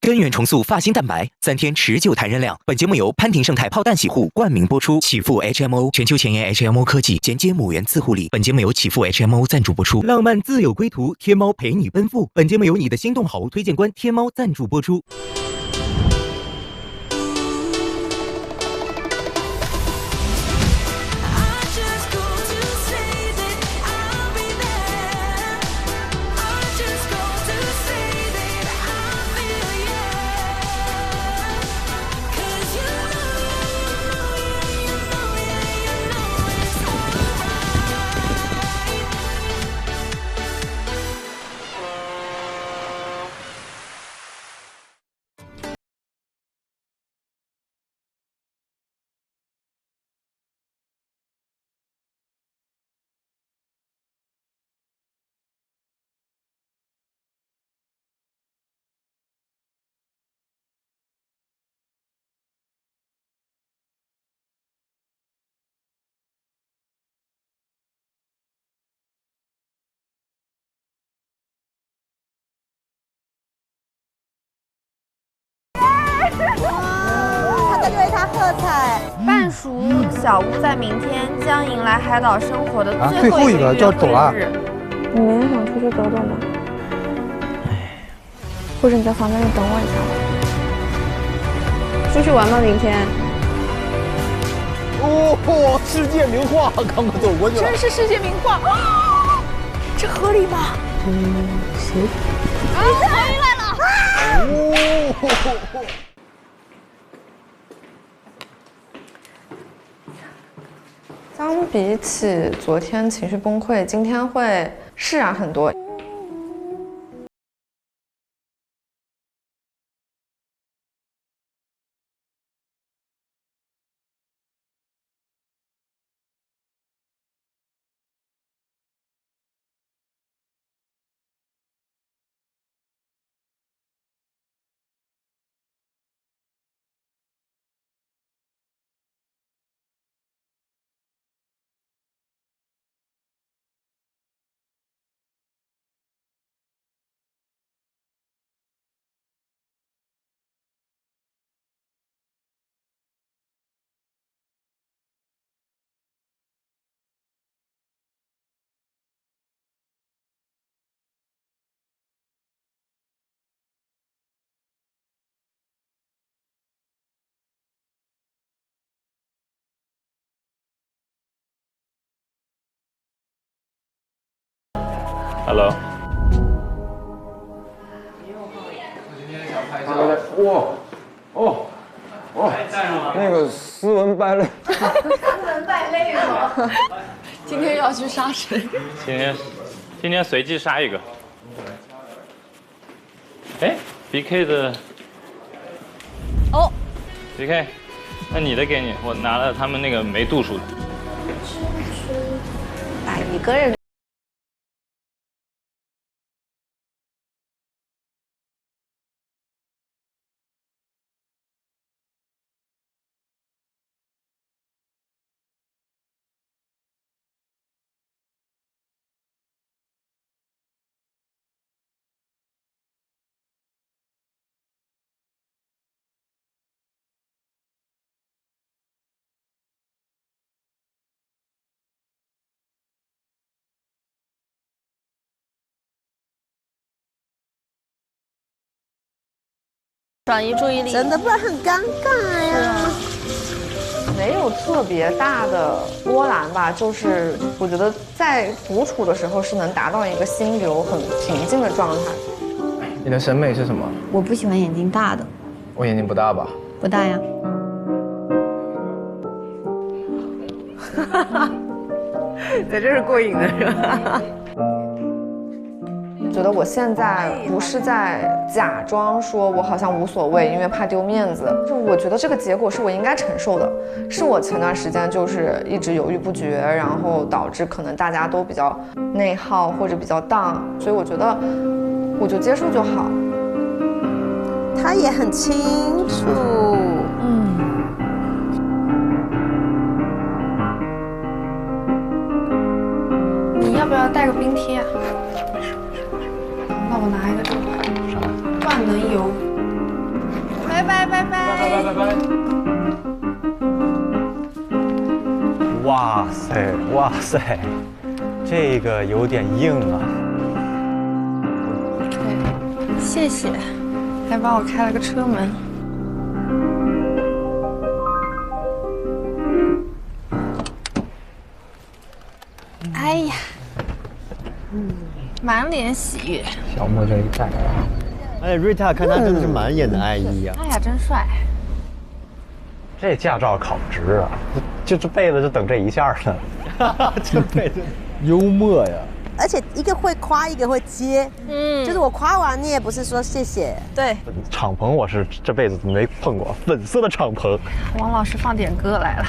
根源重塑发型蛋白，3天持久弹韧量。本节目由潘婷胜肽泡蛋洗护冠名播出。启富 HMO 全球前沿 HMO 科技，简洁母源自护理。本节目由启富 HMO 赞助播出。浪漫自有归途，天猫陪你奔赴。本节目由你的心动好物推荐官天猫赞助播出。他在为他喝彩。半熟小屋在明天将迎来海岛生活的最后一个就要走了。你明天想出去走走吗？或者你在房间里等我一下吧。出去玩吗？明天？哦，世界名画刚刚走过去了。真是世界名画，这合理吗？谁？你回来了！哦。相比起昨天情绪崩溃，今天会释然很多。Hello。哇，那个斯文败类。斯文败类吗？今天要去杀谁？今天随机杀一个。哎 ，BK 的。哦。BK， 那你的给你，我拿了他们那个没度数的。把一个人。转移注意力，真的不然很尴尬呀。没有特别大的波澜吧，就是我觉得在独处的时候是能达到一个心流很平静的状态。你的审美是什么？我不喜欢眼睛大的。我眼睛不大吧？不大呀。在这是过瘾的是吧？觉得我现在不是在假装说我好像无所谓，因为怕丢面子。就我觉得这个结果是我应该承受的，是我前段时间就是一直犹豫不决，然后导致可能大家都比较内耗或者比较荡，所以我觉得我就接受就好。他也很清楚，你要不要带个冰贴啊？那我拿一个这个，万能油。哇塞，哇塞，这个有点硬啊。对，谢谢，还帮我开了个车门。哎呀，满脸喜悦。小莫这一带，哎，瑞塔，看他真的是满眼的爱意啊！哎呀，真帅！这驾照考值啊，就这辈子就等这一下呢。这辈子幽默呀！而且一个会夸，一个会接，就是我夸完你也不是说谢谢，对，敞篷我是这辈子没碰过，粉色的敞篷。王老师放点歌来了。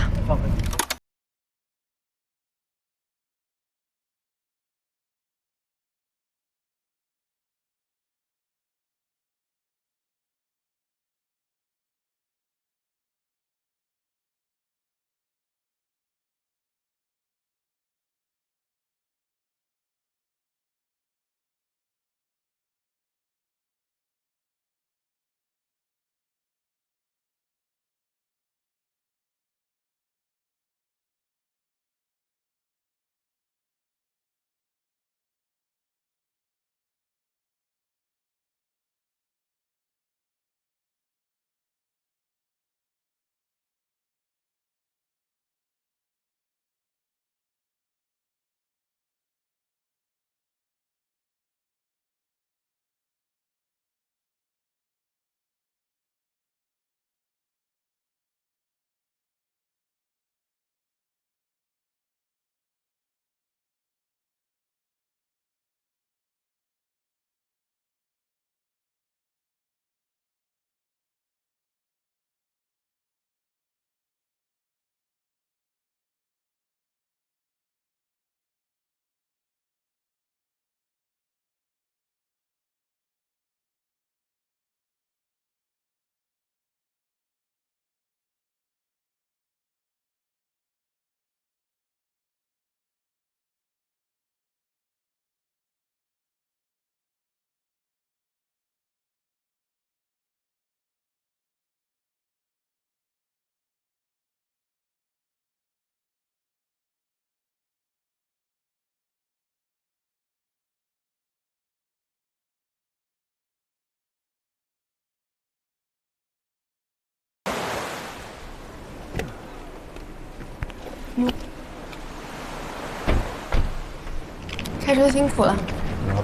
开车辛苦了。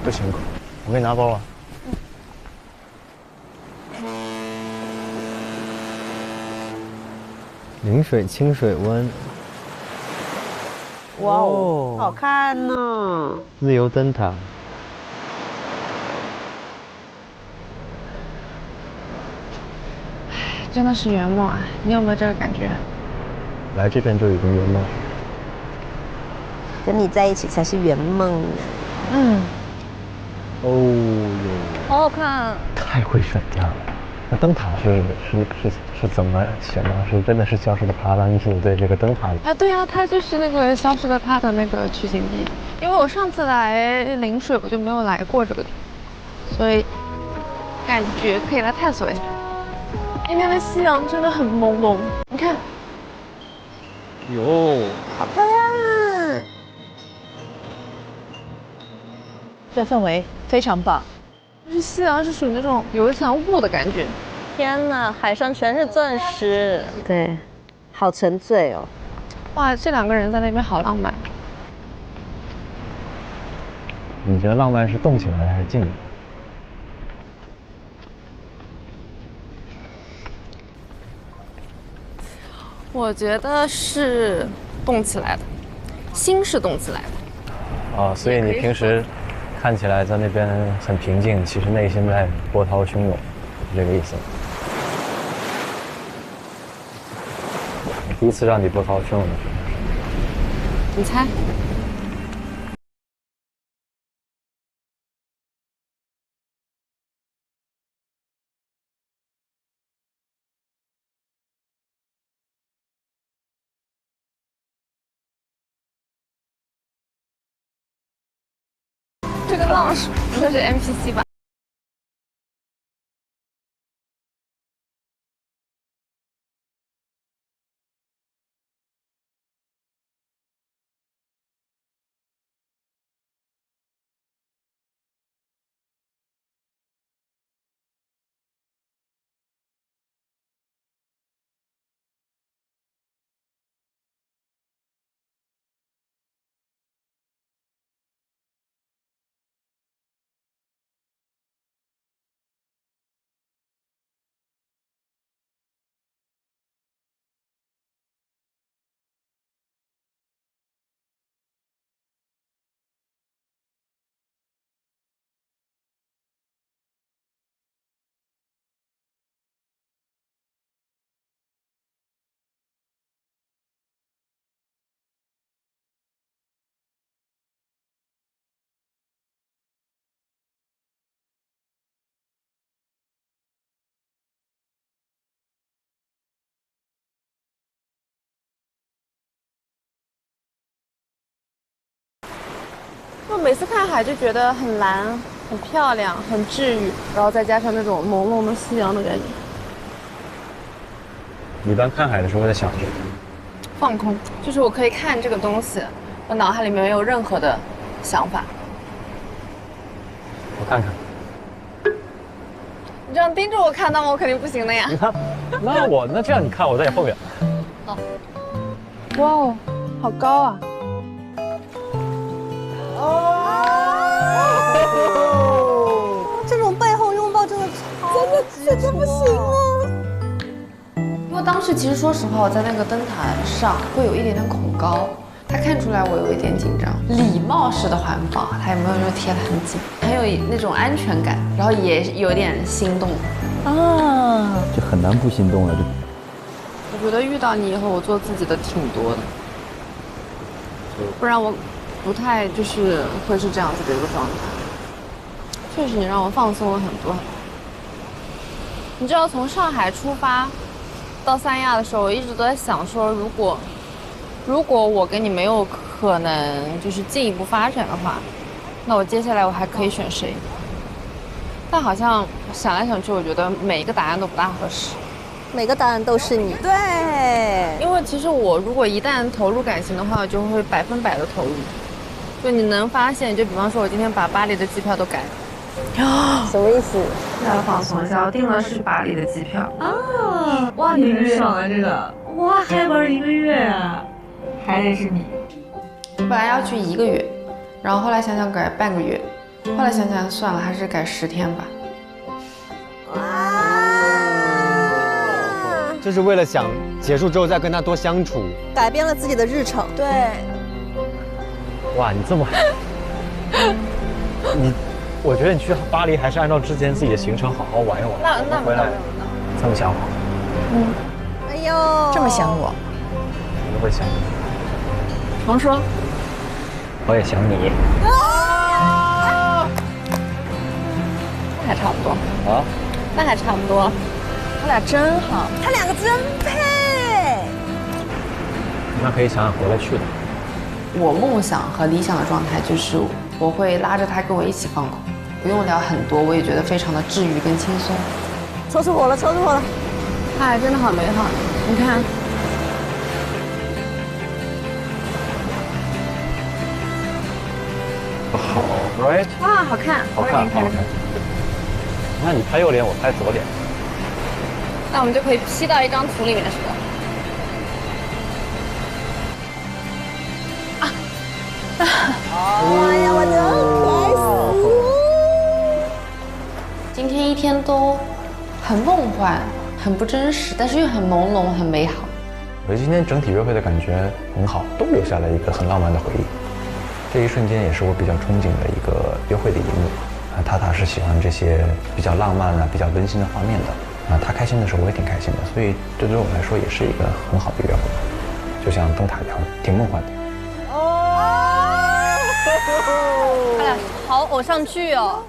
不辛苦，我给你拿包啊。临水清水湾，哇哦，好看呢！自由灯塔。真的是圆梦啊！你有没有这个感觉？来这边就已经圆梦。跟你在一起才是圆梦呢。哦哟，好好看啊！太会选调了。那灯塔是怎么选的？是真的是消失的帕拉米斯对这个灯塔？啊，对啊，它就是那个消失的他的那个取景地。因为我上次来临水，我就没有来过这个地方，所以感觉可以来探索一下。那边的夕阳真的很朦胧，你看，哟，好漂亮！这氛围非常棒。就是夕阳是属于那种有一层雾的感觉。天哪，海上全是钻石。对，好沉醉哦。哇，这两个人在那边好浪漫。你觉得浪漫是动起来还是静的？我觉得是动起来的，心是动起来的。哦，所以你平时看起来在那边很平静，其实内心在波涛汹涌，是这个意思吗？第一次让你波涛汹涌的时候，你猜？这个浪是不会是 NPC 吧？我每次看海就觉得很蓝、很漂亮、很治愈，然后再加上那种朦胧的夕阳的感觉，你一般看海的时候在想什么？放空，就是我可以看这个东西，我脑海里面没有任何的想法。我看看。你这样盯着我看，那我肯定不行的呀。那这样你看我在你后面。好。哇哦，好高啊！这种背后拥抱真的真的不行啊！因为当时其实说实话，我在那个灯台上会有一点点恐高，他看出来我有一点紧张。礼貌式的环抱，他也没有就贴得很紧，很有那种安全感，然后也有点心动啊，这很难不心动了。我觉得遇到你以后，我做自己的挺多的，不然我不太就是会是这样子的一个状态。确实，你让我放松了很多。你知道，从上海出发到三亚的时候，我一直都在想说，如果我跟你没有可能就是进一步发展的话，那我接下来我还可以选谁？但好像想来想去，我觉得每一个答案都不大合适。每个答案都是你。对，因为其实我如果一旦投入感情的话，我就会100%的投入。就你能发现，就比方说我今天把巴黎的机票都改了。什么意思？要放松一下，我订的是巴黎的机票。啊，哇，你很爽啊这个！哇，还玩1个月啊，还得是你。我本来要去1个月，然后后来想想改半个月，后来想想算了，还是改10天吧。就是为了想结束之后再跟他多相处，改变了自己的日程。对。哇，你这么，我觉得你去巴黎还是按照之前自己的行程好好玩一玩。那回来这么想我？哎呦，这么想我？我都会想你。重说。我也想你。那还差不多。啊？那还差不多。他俩真好，他两个真配。那可以想想回来去的。我梦想和理想的状态就是，我会拉着他跟我一起放空，不用聊很多，我也觉得非常的治愈跟轻松。抽出火了，抽出火了！哎，真的好美好，你看。好 ，right？ 哇，好看，好看，好看。那你拍右脸，我拍左脸。那我们就可以 P 到一张图里面是吧？哎呀，我真的很开心。今天一天都很梦幻，很不真实，但是又很朦胧，很美好。我觉得今天整体约会的感觉很好，都留下了一个很浪漫的回忆。这一瞬间也是我比较憧憬的一个约会的一幕。塔塔是喜欢这些比较浪漫啊、比较温馨的画面的。他开心的时候我也挺开心的，所以这对我来说也是一个很好的约会，就像灯塔一样，挺梦幻的。他俩好偶像剧哦。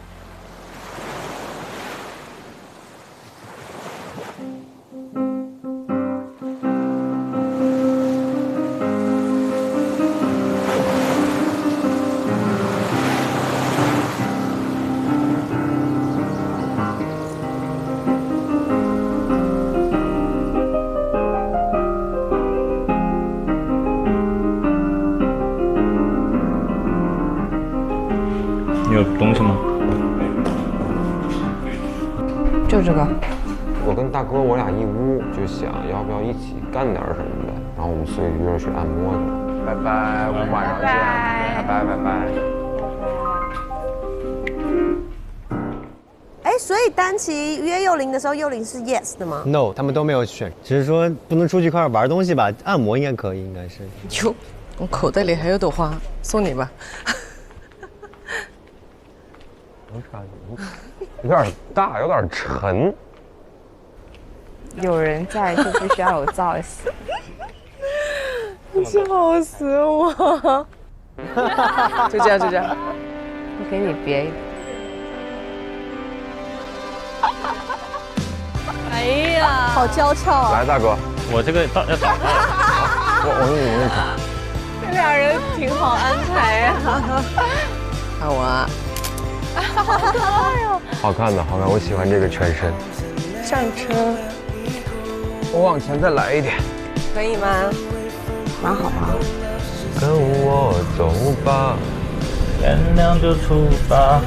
有东西吗？就这个。我跟大哥我俩一屋，就想要不要一起干点什么的，然后我们4个约着去按摩去了。拜拜，我们晚上见。拜拜拜拜。哎，所以丹琪约幼玲的时候，幼玲是 yes 的吗 ？No， 他们都没有选，只是说不能出去一块玩东西吧？按摩应该可以，应该是。哟，我口袋里还有朵花，送你吧。有点大，有点沉。有人在就必须要有造型。笑死我！就这样，就这样。我给你别一个。哎呀，好娇俏啊！来，大哥，我这个要打开。我给你那个。这俩人挺好安排呀。好可爱哦！好看的，好看，我喜欢这个全身。上车，我往前再来一点，可以吗？蛮好吧。跟我走吧，天亮就出发。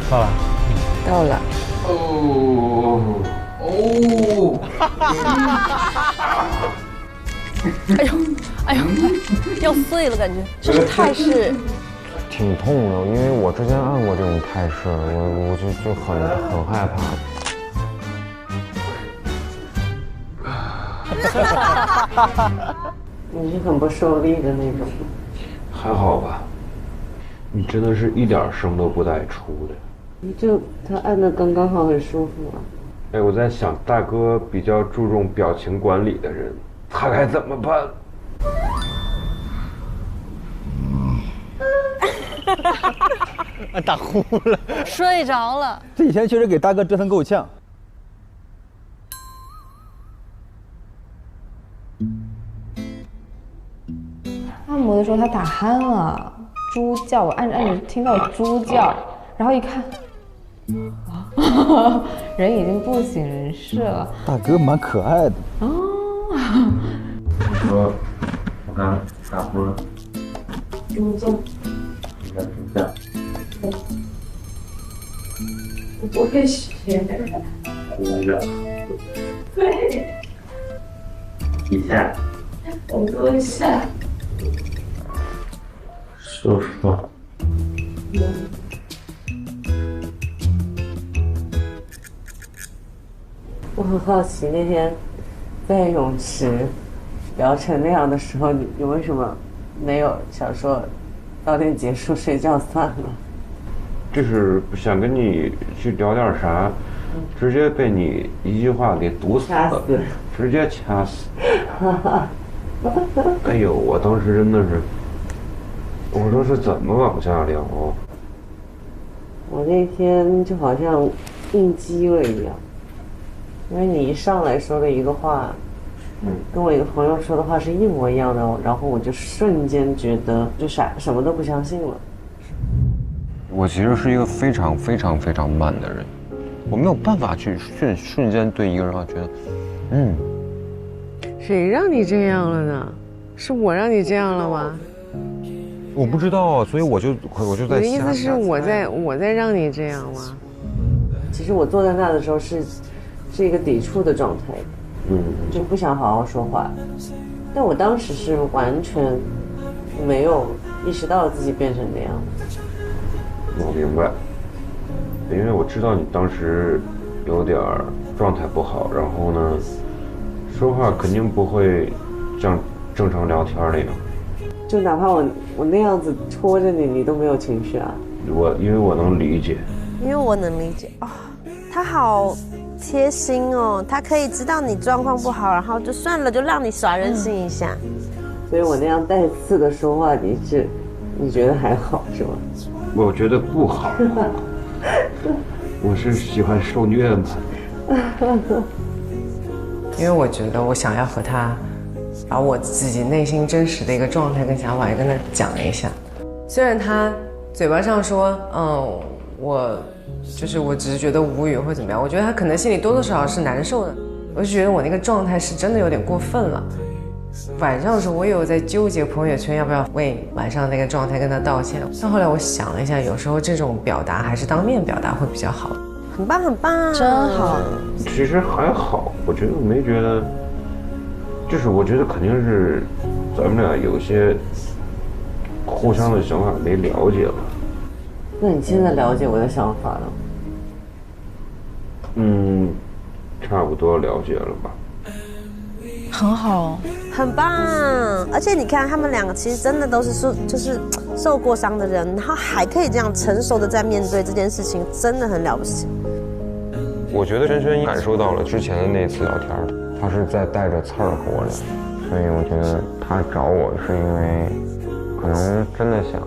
到了，到了。哦，哎呦，哎呦，要碎了感觉。这是泰式，挺痛的，因为我之前按过这种泰式，我就很害怕。你是很不受力的那种。还好吧，你真的是一点声都不带出的。就他按的刚刚好，很舒服啊。哎，我在想，大哥比较注重表情管理的人，他该怎么办？打呼了，睡着了。这几天确实给大哥折腾够呛。按摩的时候他打鼾了，猪叫，我按着听到猪叫，然后一看，人已经不省人事了。大哥蛮可爱的。哦。你说我刚打呼了。猪叫。应该猪叫。我不会学。呼着。对。一下。很多下。舒服。我很好奇，那天在泳池聊成那样的时候，你为什么没有想说早点结束睡觉算了？就是想跟你去聊点啥，直接被你一句话给堵死了，直接掐死。哎呦，我当时真的是，我说是怎么往下聊？我那天就好像应激了一样，因为你一上来说的一个话，跟我一个朋友说的话是一模一样的，然后我就瞬间觉得就什么都不相信了。我其实是一个非常非常非常慢的人，我没有办法去瞬间对一个人觉得，谁让你这样了呢？是我让你这样了吗？我不知道啊，所以我就在。你的意思是我在让你这样吗？其实我坐在那的时候是一个抵触的状态，就不想好好说话。但我当时是完全没有意识到自己变成那样的。我明白，因为我知道你当时有点状态不好，然后呢，说话肯定不会像正常聊天那样。就哪怕我那样子戳着你，你都没有情绪啊？因为我能理解。因为我能理解啊，他好贴心哦，他可以知道你状况不好，然后就算了，就让你耍任性一下。所以我那样带刺的说话，你觉得还好是吗？我觉得不好，我是喜欢受虐嘛。因为我觉得我想要和他把我自己内心真实的一个状态跟想法也跟他讲一下。虽然他嘴巴上说，我只是觉得无语或怎么样，我觉得他可能心里多多少少是难受的。我就觉得我那个状态是真的有点过分了。晚上的时候我也有在纠结朋友圈要不要为晚上那个状态跟他道歉，但后来我想了一下，有时候这种表达还是当面表达会比较好。很棒很棒，真好。其实还好，我觉得我没觉得，就是我觉得肯定是咱们俩有些互相的想法没了解吧。那你现在了解我的想法了？差不多了解了吧。很好，很棒。而且你看，他们两个其实真的都是受过伤的人，然后还可以这样成熟的在面对这件事情，真的很了不起。我觉得萱萱感受到了之前的那次聊天，她是在带着刺儿和我聊，所以我觉得她找我是因为可能真的想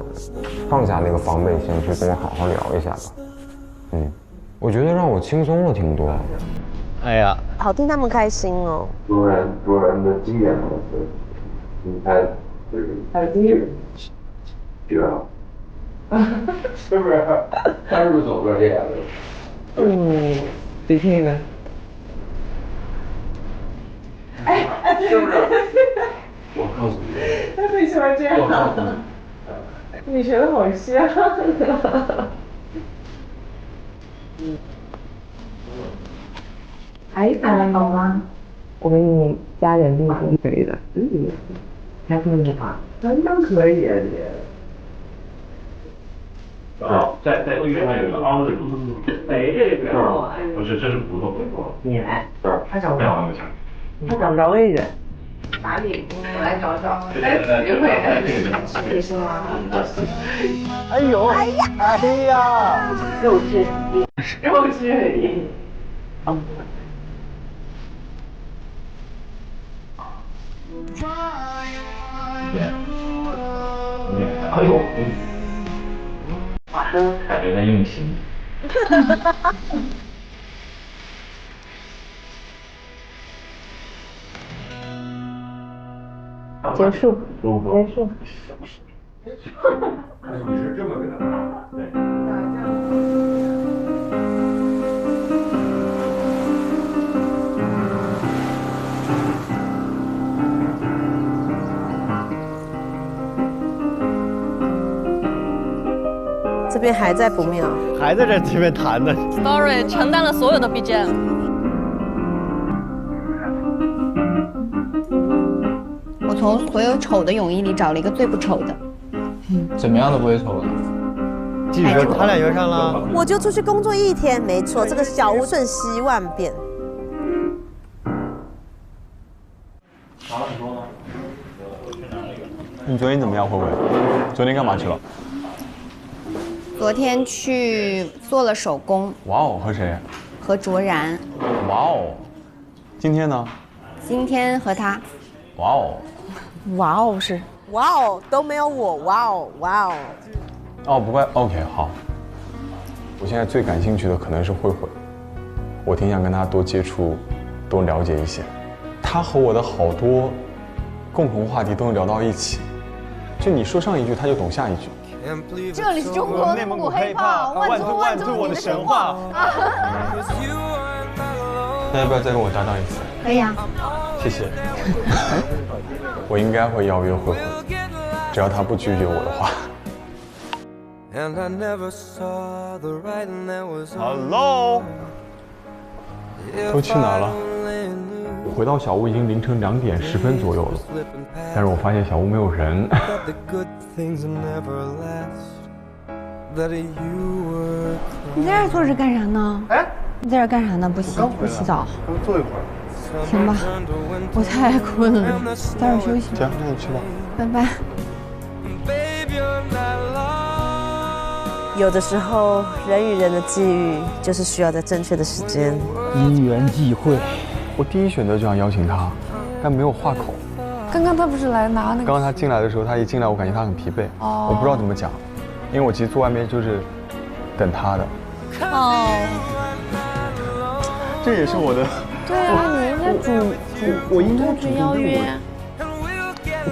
放下那个防备心，去跟我好好聊一下吧。我觉得让我轻松了挺多。哎呀，好替他们开心哦。卓然的经典台词，你猜就是他的经典绝了，是不是？他是不是总说这样的？得听一个。哎，是不是？我告诉你，他最喜欢这样。我告诉你，你学的好像。还好吗？我给你加点力就可以的。还可以吗？刚刚可以啊，你。好，在右边有个凹的地方，哎，这个不是，这是骨头。你来，这儿，他找不着，他找不着位置。哪里？我来找找。哎，约会你是吗？哎呦，哎呀，哎呀，肉质很硬。哎呦，感觉在用心。结束。你是这么给他打？对。这边还在不妙，还在这边弹呢。Story 承担了所有的 BGM。我从所有丑的泳衣里找了一个最不丑的。怎么样都不会丑的。继续说，他俩约上了。我就出去工作1天，没错，这个小屋瞬息万变。拿了很多吗？你昨天怎么样，慧慧？昨天干嘛去了？昨天去做了手工。哇哦，和谁？和卓然。哇哦，今天呢？今天和他。哇哦。哇哦是。哇哦都没有我，哇哦哇哦。哦，不怪 ，OK， 好。我现在最感兴趣的可能是慧慧，我挺想跟她多接触，多了解一些。她和我的好多共同话题都能聊到一起，就你说上一句，她就懂下一句。这里是中国内蒙古黑豹，万族万族我的神话。那要不要再跟我搭档一次？可以啊。谢谢。我应该会邀约慧慧，只要她不拒绝我的话。Hello， 都去哪了？我回到小屋已经凌晨2点10分左右了，但是我发现小屋没有人。你在这儿坐着干啥呢？哎，你在这儿干啥呢？不洗澡？刚坐一会儿。行吧，我太困了，早点休息。行，那你去吧。拜拜。有的时候，人与人的际遇就是需要在正确的时间。因缘际会。我第一选择就想邀请他，但没有话口。刚刚他不是来拿那个？刚刚他进来的时候，他一进来，我感觉他很疲惫，我不知道怎么讲，因为我其实坐外面就是等他的。哦。这也是我的。对啊，你应该我应该主邀约。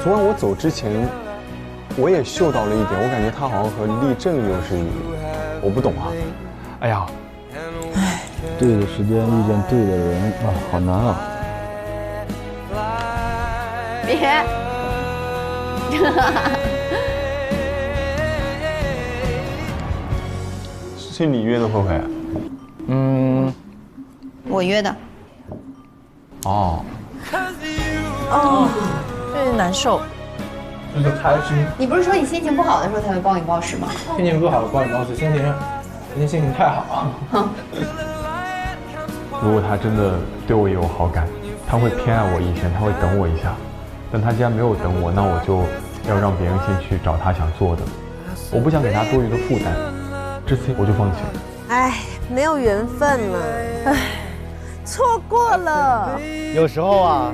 昨晚我走之前，我也嗅到了一点，我感觉他好像和立正又是，我不懂啊。哎呀，对的时间遇见对的人啊，好难啊。别。是你约的，慧慧？我约的。哦，有点难受。那就开心。你不是说你心情不好的时候才会暴饮暴食吗？心情不好，暴饮暴食；心情太好。如果他真的对我有好感，他会偏爱我一些，他会等我一下。但他既然没有等我，那我就要让别人先去找他想做的。我不想给他多余的负担，这次我就放弃了。哎，没有缘分了，哎，错过了。有时候啊，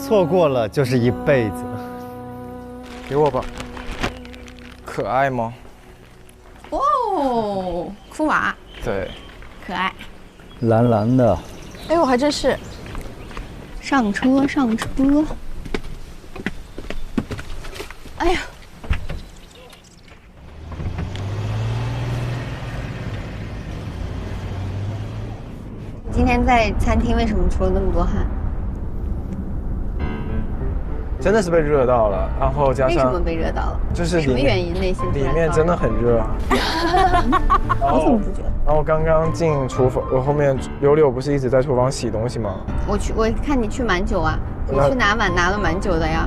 错过了就是一辈子。给我吧。可爱吗？哦，库瓦。对。可爱。蓝蓝的。哎呦，还真是。上车，上车。哎呀！你今天在餐厅为什么出了那么多汗？真的是被热到了，然后加上为什么被热到了？就是什么原因？内心里面真的很热。我怎么不觉得？然后刚刚进厨房，我后面柳柳不是一直在厨房洗东西吗？我看你去蛮久啊，你去拿碗拿了蛮久的呀。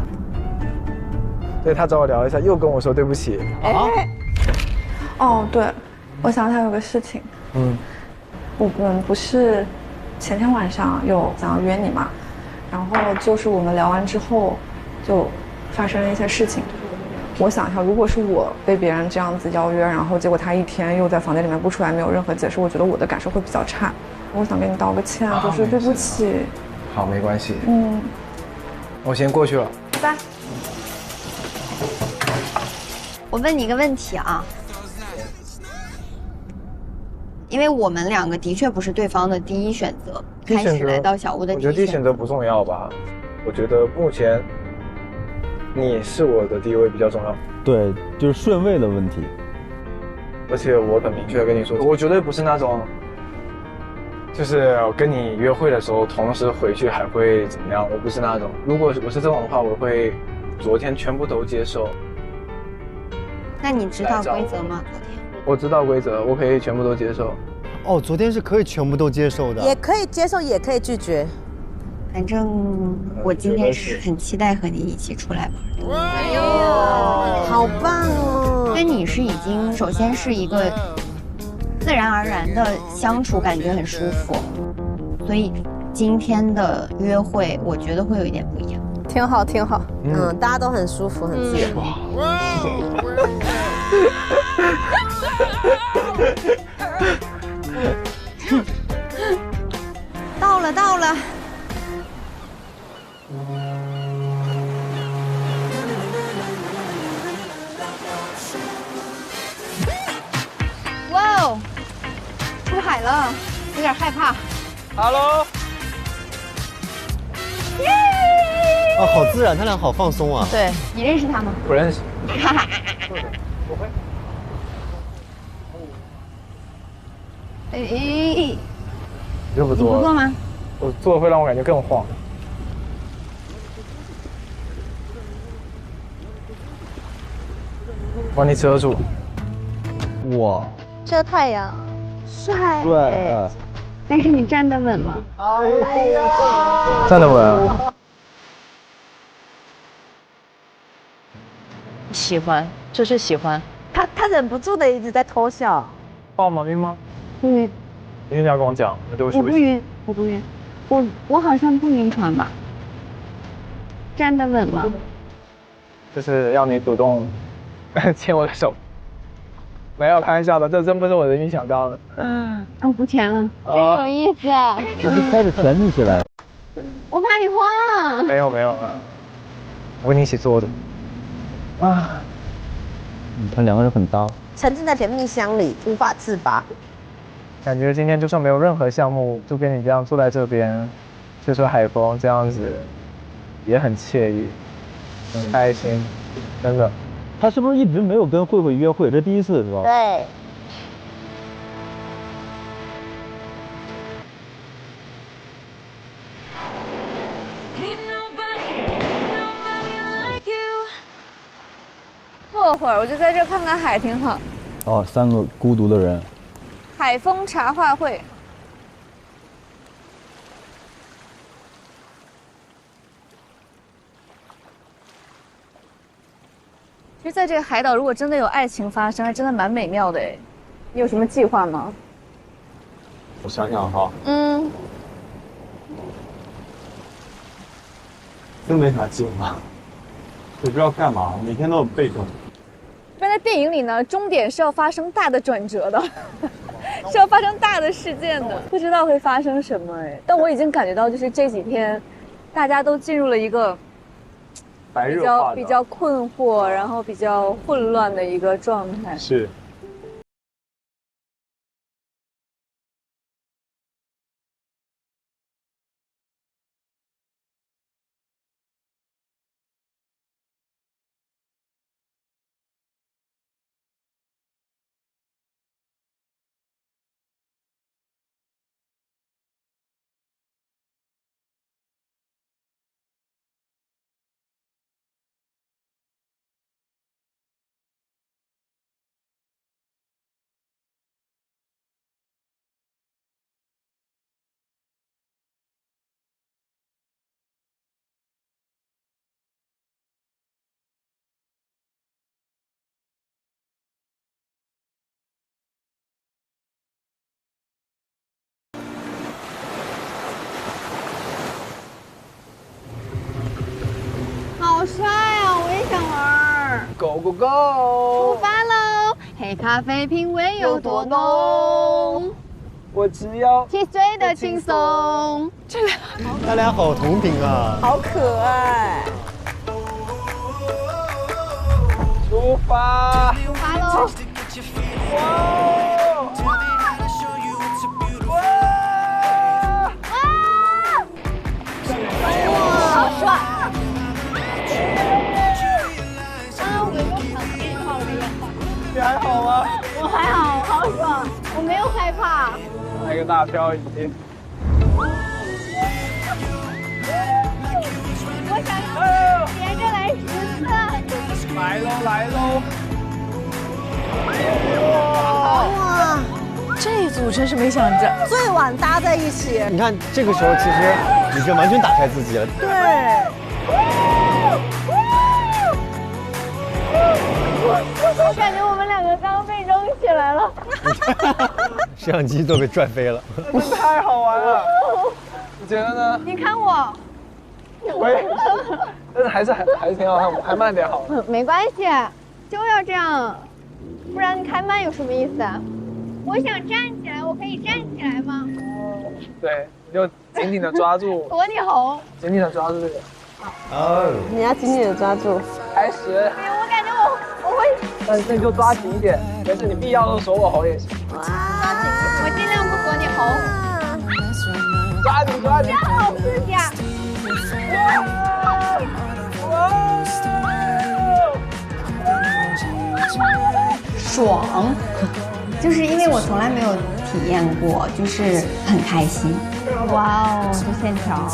对，他找我聊了一下，又跟我说对不起。哦，对，我想起来有个事情。我们不是前天晚上有想要约你嘛，然后就是我们聊完之后，就发生了一些事情。我想一下，如果是我被别人这样子邀约，然后结果他一天又在房间里面不出来，没有任何解释，我觉得我的感受会比较差。我想跟你道个歉，就是对不起。好，没关系。我先过去了。拜拜。我问你一个问题啊，因为我们两个的确不是对方的第一选择，开始来到小屋的第一选择。我觉得第一选择不重要吧，我觉得目前你是我的第一位比较重要。对，就是顺位的问题。而且我很明确的跟你说，我绝对不是那种，就是我跟你约会的时候，同时回去还会怎么样？我不是那种。如果我是这种的话，我会昨天全部都接受。那你知道规则吗？昨天我知道规则，我可以全部都接受。哦，昨天是可以全部都接受的，也可以接受，也可以拒绝。反正我今天是很期待和你一起出来玩。哎呦，好棒哦！跟你是已经首先是一个自然而然的相处，感觉很舒服，所以今天的约会我觉得会有一点不一样。挺好，挺好。大家都很舒服，很自然。到了，到了。哇哦，出海了，有点害怕。Hello。哦，好自然，他俩好放松啊。对，你认识他吗？不认识。不会。哎，就不做了。你不做吗？我做会让我感觉更晃。帮你遮住。哇，遮太阳，帅。对。但是你站得稳吗？站得稳。喜欢，就是喜欢。他忍不住的一直在偷笑。抱毛病吗？不晕。你一定要跟我讲，对不起。我不晕，我不晕，我好像不晕船吧？站得稳吗？就是要你主动牵我的手。没有，开玩笑的，这真不是我的预想到的。我不潜了，真有意思。你开始潜起来。我怕你慌。没有，我跟你一起做的。他两个人很搭，沉浸在甜蜜乡里，无法自拔。感觉今天就算没有任何项目，就跟你这样坐在这边，吹吹海风，这样子也很惬意，很开心，真的。他是不是一直没有跟慧慧约会？这第一次是吧？对。坐会儿，我就在这看看海，挺好。哦，三个孤独的人。海风茶话会。其实，在这个海岛，如果真的有爱情发生，还真的蛮美妙的哎。你有什么计划吗？我想想哈。真没啥计划，也不知道干嘛，每天都有备种。但在电影里呢，终点是要发生大的转折的，是要发生大的事件的，不知道会发生什么哎。但我已经感觉到，就是这几天，大家都进入了一个比较困惑，然后比较混乱的一个状态。是。好帅啊！我也想玩。Go go go！ 出发喽！黑咖啡品味有多浓？我只要七岁的轻松。他俩好同频啊！好可爱。出发！出发喽！好帅！你还好吗？我还好，好爽，我没有害怕。来个大漂移！我想连着来10次。来喽来喽！哇，这一组真是没想着，最晚搭在一起。你看这个时候，其实你就完全打开自己了。对。我感觉我们2个刚刚被扔起来了。摄像机都被拽飞了。真的太好玩了，你觉得呢？你看我，喂，但是还是挺好看，还慢点好。没关系，就要这样，不然你开慢有什么意思啊？我想站起来，我可以站起来吗？对，你就紧紧的抓住。躲你红。紧紧的抓住这个。哦。你要紧紧的抓住。开始。哎呀，我感觉我会。那你就抓紧一点，没事，你必要的时候锁我喉也行。抓紧，我尽量不锁你喉。抓紧抓紧。这样好刺激啊！爽，就是因为我从来没有体验过，就是很开心。哇哦，这线条，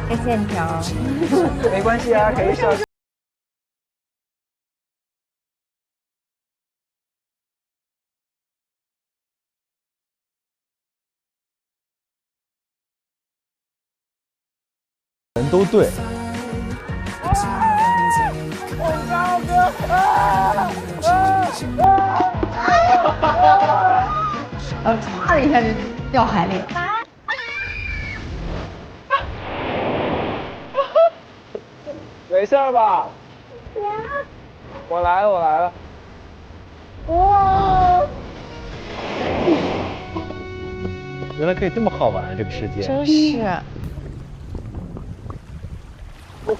这线条，没关系啊，可以笑。人都对。然后唰的一下就掉海里了。没事吧？我来了，我来了。哇！原来可以这么好玩，这个世界。真是。不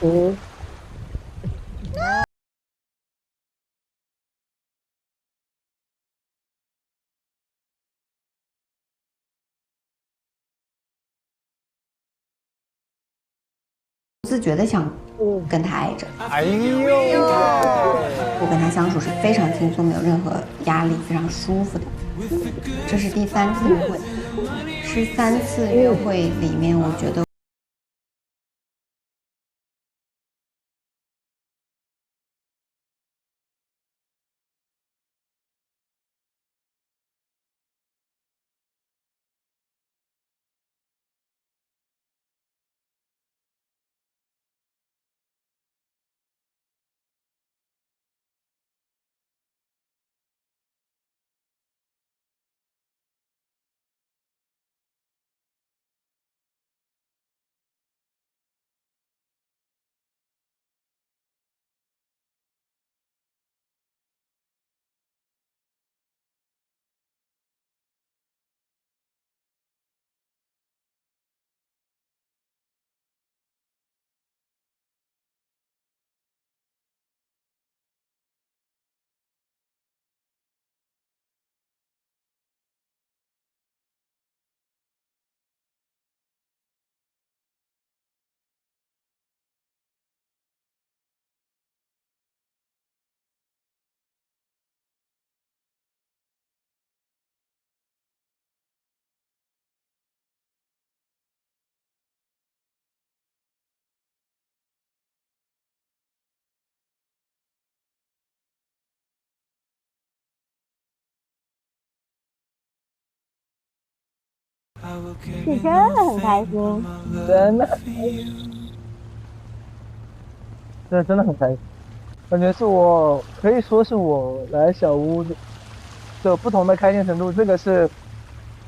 自觉的想跟他挨着。哎呦！我跟他相处是非常轻松，没有任何压力，非常舒服的。这是第3次约会，是3次约会里面，我觉得。是真的很开心，真的，真的很开心，感觉是我可以说是我来小屋的不同的开心程度，这个是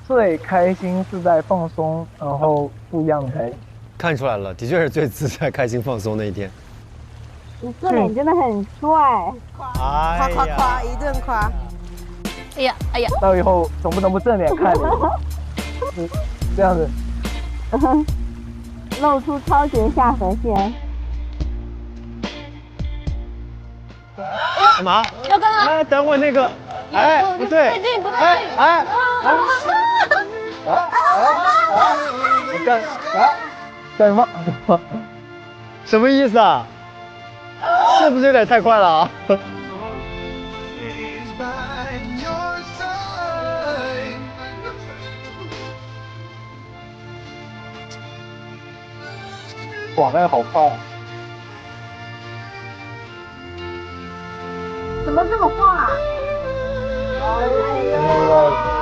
最开心，是在放松，然后不一样的开心。看出来了，的确是最自在、开心、放松的一天。你这脸真的很帅，夸夸夸，一顿夸。哎呀哎呀，到以后总不能不正脸看你，这样子，露出超绝下颌线。干嘛？要干嘛？哎，等会那个，哎，不对，你干什么？什么意思啊？是不是有点太快了啊？哇，那个好快！怎么这么快？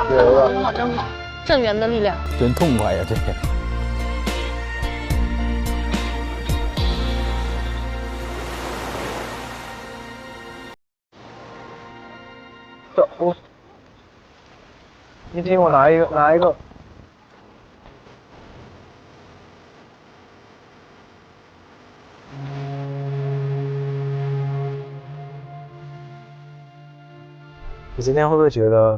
真好，真好，正缘的力量。真痛快呀，这个。你听我拿一个。你今天会不会觉得，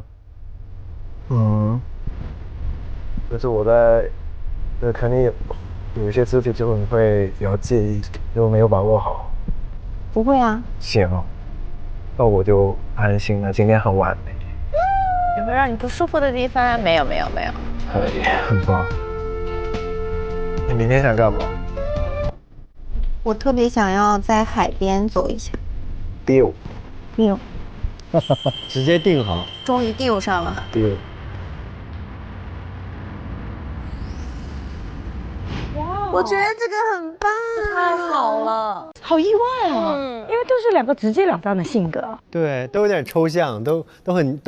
就是我在，肯定有一些肢体就你会比较介意，就没有把握好。不会啊。行，那我就安心了。今天很完美。有没有让你不舒服的地方？没有。可以，很棒。你明天想干嘛？我特别想要在海边走一下。deal。直接定好。终于定上了。deal。我觉得这个很棒，太好了，好意外啊！因为都是两个直截了当的性格。对，都有点抽象，都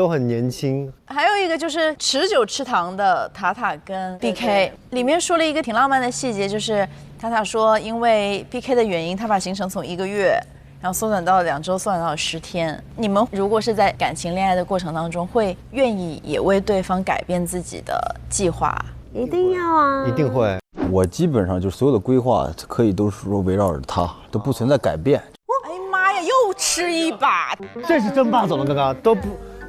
很年轻。还有一个就是持久吃糖的塔塔跟 BK， 里面说了一个挺浪漫的细节，就是塔塔说因为 BK 的原因，他把行程从1个月，然后缩短到2周，缩短到10天。你们如果是在感情恋爱的过程当中，会愿意也为对方改变自己的计划？一定要啊！一定会。我基本上就所有的规划可以都是说围绕着他，都不存在改变。哎呀妈呀，又吃一把！这是真霸总了，刚刚都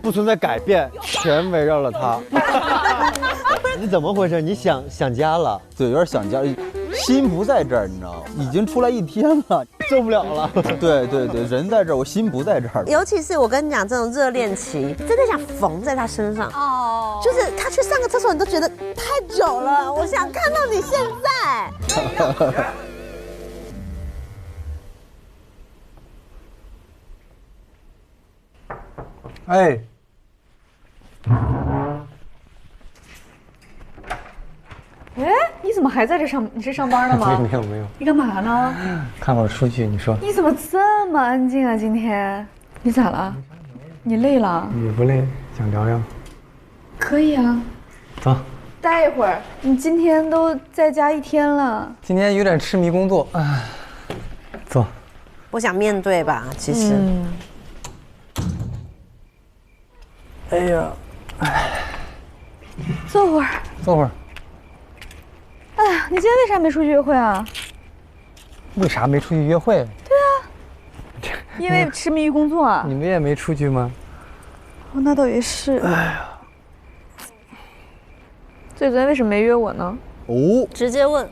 不存在改变，全围绕了他。你怎么回事？你想家了？对，有点想家，心不在这儿，你知道吗？已经出来1天了，受不了了。对，人在这儿，我心不在这儿。尤其是我跟你讲，这种热恋期，真的想缝在他身上。哦，就是他去上个厕所，你都觉得太久了，我想看到你现在。哎。哎，你怎么还在这上？你是上班的吗？没有。你干嘛呢？看会儿书剧，你说。你怎么这么安静啊？今天你咋了？你累了？也不累，想聊聊。可以啊。走。待一会儿。你今天都在家1天了。今天有点痴迷工作，哎。走。不想面对吧？其实。哎呀，坐会儿。哎呀，你今天为啥没出去约会啊？为啥没出去约会？对啊，因为痴迷于工作啊。你们也没出去吗？哦，那倒也是。哎呀，所以昨天为什么没约我呢？哦，直接问。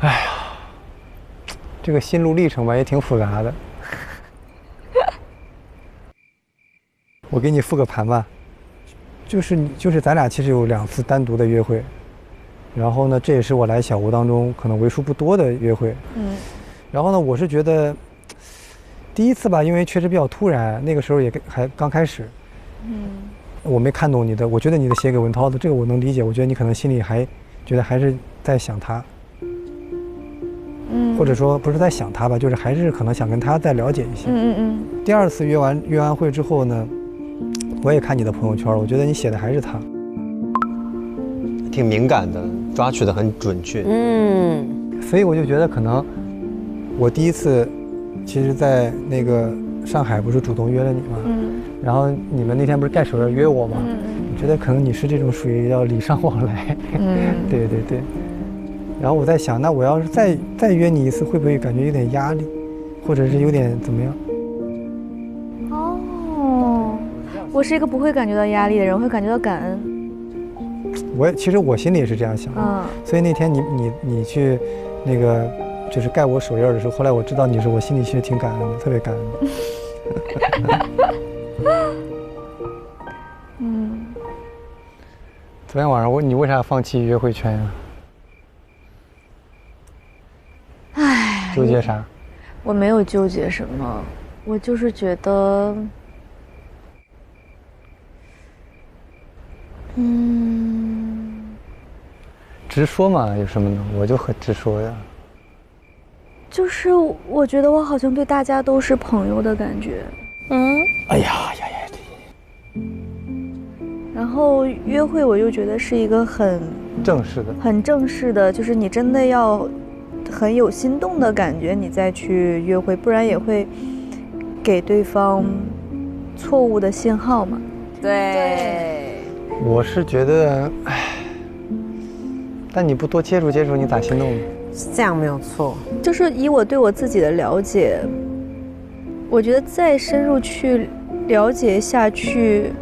哎呀，这个心路历程吧也挺复杂的。我给你复个盘吧，就是咱俩其实有2次单独的约会。然后呢，这也是我来小屋当中可能为数不多的约会。然后呢，我是觉得第一次吧，因为确实比较突然，那个时候也还刚开始。我没看懂你的，我觉得你的写给文涛的这个我能理解，我觉得你可能心里还觉得还是在想他。或者说不是在想他吧，就是还是可能想跟他再了解一些。第2次约完会之后呢，我也看你的朋友圈，我觉得你写的还是他。挺敏感的，抓取的很准确。所以我就觉得可能我第1次，其实在那个上海不是主动约了你吗？然后你们那天不是盖手印约我吗？我觉得可能你是这种属于要礼尚往来。对。然后我在想，那我要是再约你一次，会不会感觉有点压力，或者是有点怎么样？哦，我是一个不会感觉到压力的人，我会感觉到感恩。其实我心里也是这样想的，所以那天你去那个就是盖我手印的时候，后来我知道你是，我心里其实挺感恩的，特别感恩。昨天晚上你为啥放弃约会圈呀？唉，纠结啥？我没有纠结什么，我就是觉得，直说嘛，有什么呢？我就很直说呀。就是我觉得我好像对大家都是朋友的感觉。哎呀呀！然后约会我又觉得是一个很正式的，就是你真的要很有心动的感觉，你再去约会，不然也会给对方错误的信号嘛。对。我是觉得，但你不多接触接触，你咋心动呢？这样没有错。就是以我对我自己的了解，我觉得再深入去了解下去，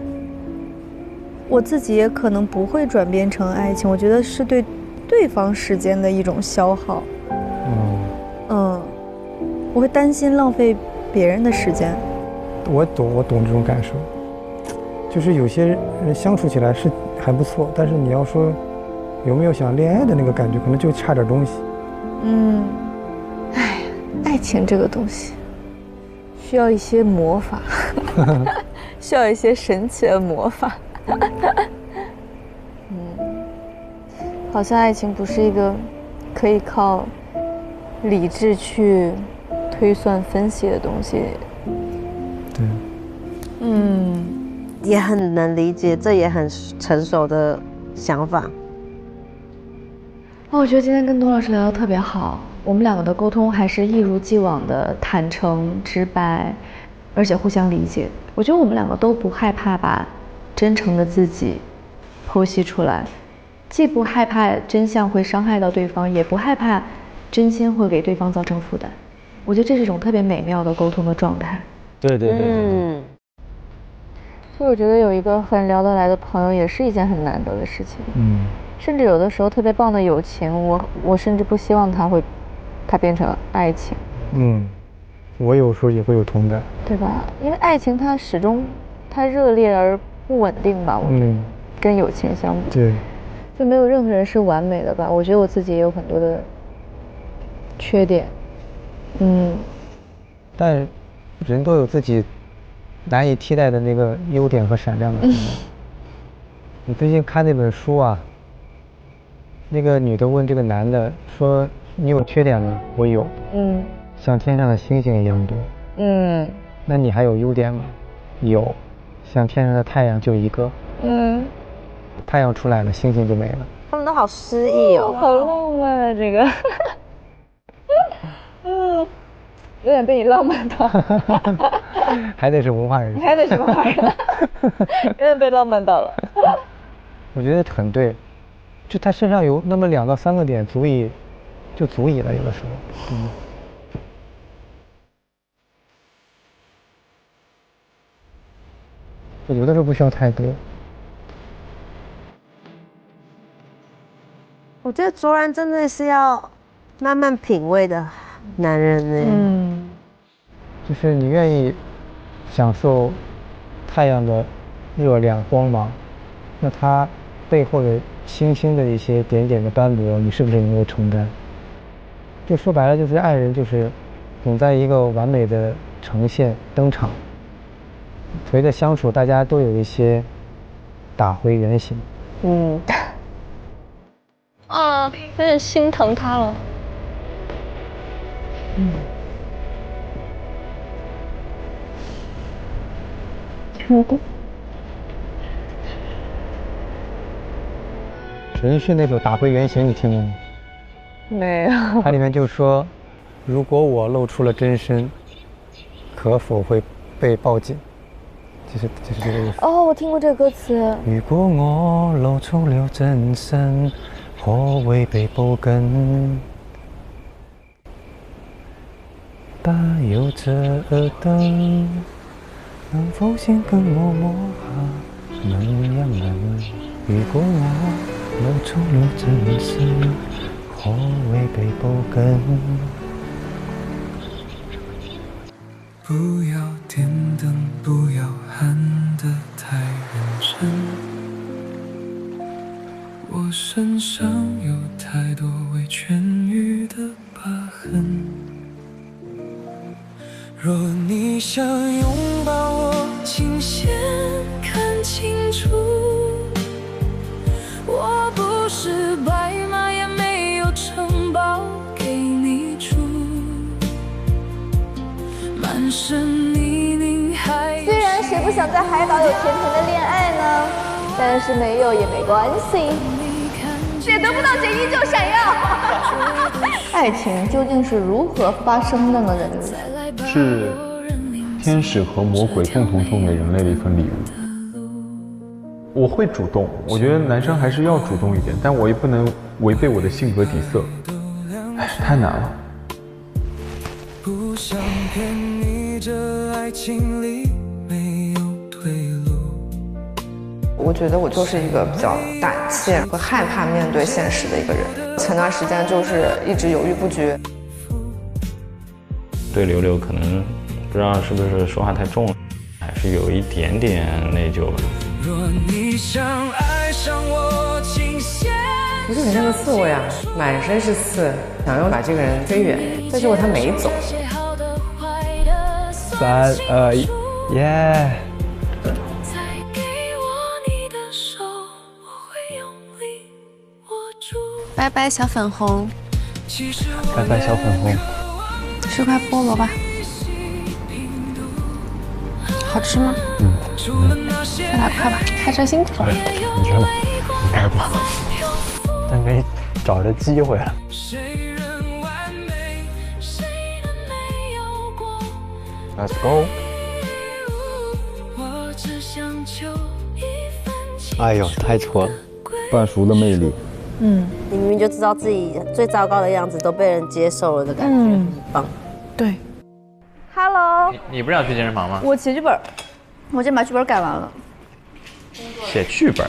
我自己也可能不会转变成爱情，我觉得是对对方时间的一种消耗。我会担心浪费别人的时间。我懂这种感受，就是有些人相处起来是还不错，但是你要说有没有想恋爱的那个感觉，可能就差点东西。爱情这个东西需要一些魔法，需要一些神奇的魔法。好像爱情不是一个可以靠理智去推算分析的东西。对。也很能理解，这也很成熟的想法。我觉得今天跟董老师聊得特别好，我们两个的沟通还是一如既往的坦诚、直白，而且互相理解。我觉得我们两个都不害怕把真诚的自己剖析出来，既不害怕真相会伤害到对方，也不害怕真心会给对方造成负担。我觉得这是一种特别美妙的沟通的状态。对。所以我觉得有一个很聊得来的朋友也是一件很难得的事情。甚至有的时候特别棒的友情，我甚至不希望它变成爱情。我有时候也会有同感，对吧？因为爱情它始终它热烈而不稳定吧，我觉得跟友情相比，对，就没有任何人是完美的吧。我觉得我自己也有很多的缺点，但人都有自己难以替代的那个优点和闪亮的地方。你最近看那本书啊，那个女的问这个男的说：“你有缺点吗？”我有。像天上的星星一样多。那你还有优点吗？有，像天上的太阳就一个。太阳出来了，星星就没了。他们都好诗意哦，好浪漫啊这个。有点被你浪漫到。还得是文化人。还得是文化人。有点被浪漫到了。我觉得很对，就他身上有那么2到3个点足以了，有的时候。有的时候不需要太多。我觉得卓然真的是要慢慢品味的男人呢。就是你愿意享受太阳的热量光芒，那它背后的星星的一些点点的斑驳，你是不是能够承担？就说白了，就是爱人就是总在一个完美的呈现登场。随着相处，大家都有一些打回原形。有点心疼他了。陈奕迅那首《打回原形》你听过吗？没有。它里面就说，如果我露出了真身，可否会被报警？就是这个意思。我听过这个歌词。如果我露出了真身，何为被捕根？大有这灯，能否先跟我摸下能样能？如果我露出了真身，何为被捕根？不要点灯，不要喊得太认真。我身上有太多未痊愈的疤痕。若你想拥抱我，请先看清楚，我不是白马，也没有城堡给你住。满身泥泞还虽然谁不想在海岛有甜甜的恋爱呢，但是没有也没关系，谁得不到谁依旧闪耀。爱情究竟是如何发生的呢？人类是天使和魔鬼共同送给人类的一份礼物。我会主动，我觉得男生还是要主动一点，但我也不能违背我的性格底色。哎，太难了。不想骗你，这爱情里没有退路。我觉得我就是一个比较胆怯和害怕面对现实的一个人。前段时间就是一直犹豫不决。对刘刘可能不知道是不是说话太重了，还是有一点点内疚吧。若你想爱上我，请先。不是很像个刺猬啊，满身是刺，想要把这个人追远，但结果他没走。3、2、1，耶！拜拜小粉红，拜拜小粉红，吃块菠萝吧，好吃吗？再来块吧，开车辛苦了。你吃吧，你待吧，但给你找着机会了。Let's go！ 哎呦，太挫了，半熟的魅力。你明明就知道自己最糟糕的样子都被人接受了的感觉，很棒。对。Hello， 你不是要去健身房吗？我写剧本，我先把剧本改完了。写剧本。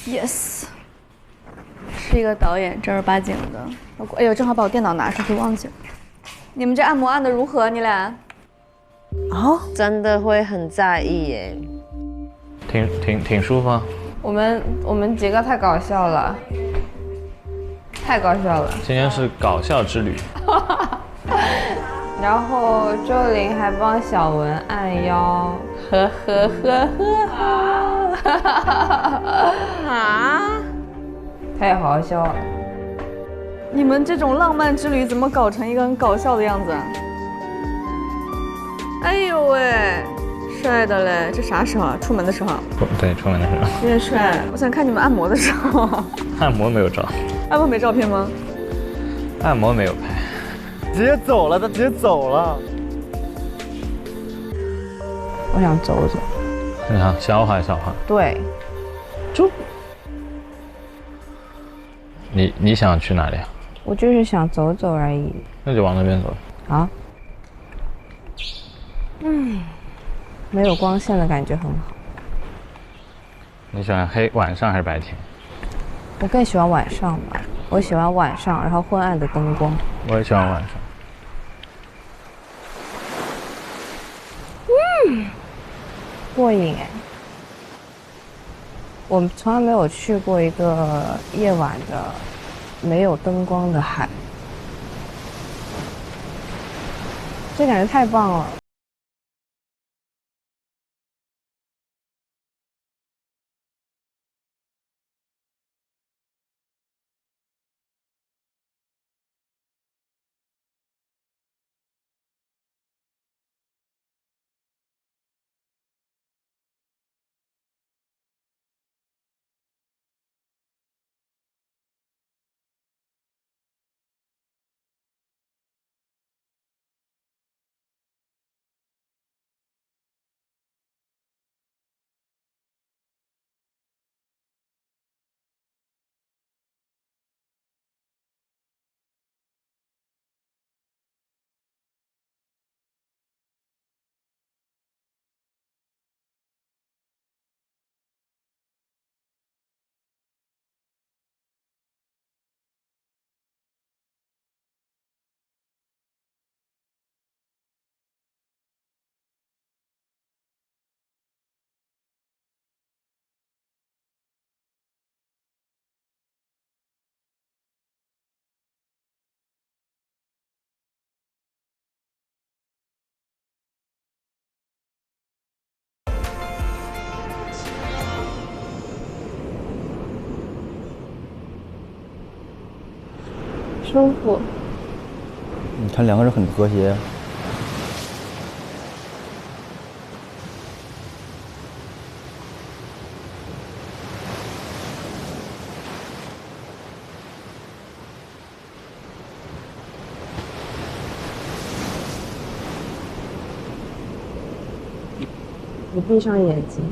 Yes， 是一个导演，正儿八经的。哎呦，正好把我电脑拿出去，忘记了。你们这按摩按的如何？你俩？哦，真的会很在意耶。挺舒服啊。我们几个太搞笑了，太搞笑了。今天是搞笑之旅。然后周玲还帮小文按腰，呵呵呵呵啊！太好笑了。你们这种浪漫之旅怎么搞成一个很搞笑的样子啊？哎呦喂，帅的嘞！这啥时候啊？出门的时候？对，出门的时候。有点帅。我想看你们按摩的时候。按摩没有照。按摩没照片吗？按摩没有拍。直接走了，他直接走了。我想走走。你想消化消化。对。就。你想去哪里啊？我就是想走走而已。那就往那边走。好。没有光线的感觉很好。你喜欢晚上还是白天？我更喜欢晚上吧，我喜欢晚上，然后昏暗的灯光。我也喜欢晚上。过瘾哎！我们从来没有去过一个夜晚的没有灯光的海，这感觉太棒了。舒服。你看两个人很和谐。你闭上眼睛，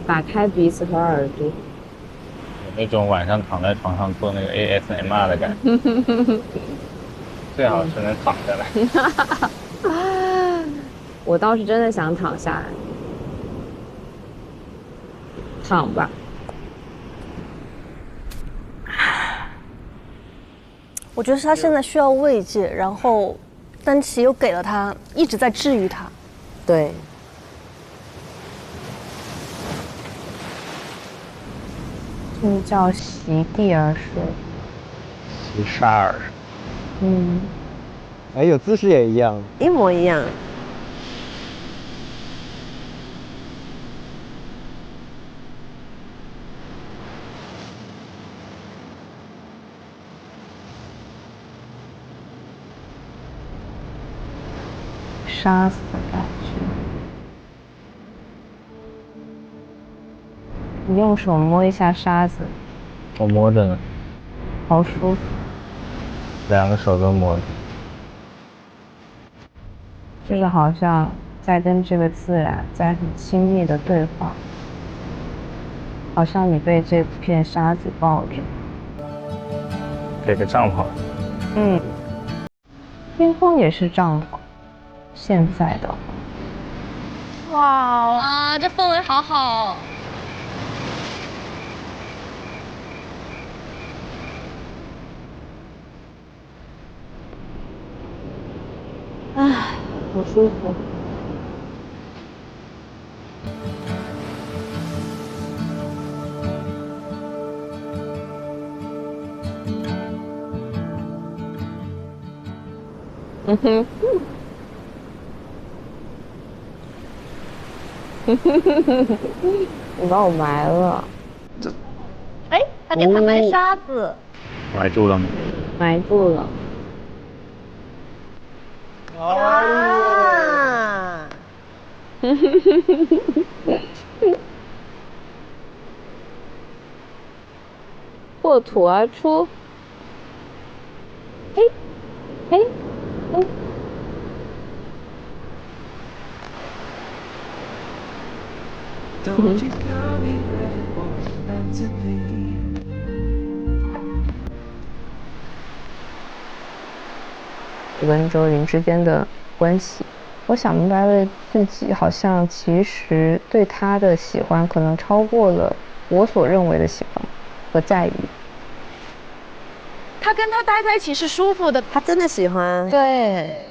打开鼻子和耳朵，有那种晚上躺在床上做那个 ASMR 的感觉，最好是能躺下来。我倒是真的想躺下来，躺吧。我觉得他现在需要慰藉，然后丹琪又给了他，一直在治愈他。对。这叫席地而睡，席沙而睡。嗯，哎，有姿势也一样，一模一样。沙子的感觉。你用手摸一下沙子，我摸着呢，好舒服。两个手都摸着，就是好像在跟这个自然在很亲密的对话，好像你被这片沙子抱着。给个帐篷。嗯，天空也是帐篷。现在的哇啊，这氛围好好。唉，好舒服。嗯哼。你把我埋了。哎，他给他埋沙子。埋住了吗？埋住了。啊！破土而出。嘿，嘿，嘿。我跟周云之间的关系，我想明白了自己好像其实对他的喜欢可能超过了我所认为的喜欢和在意。他跟他待在一起是舒服的，他真的喜欢。对。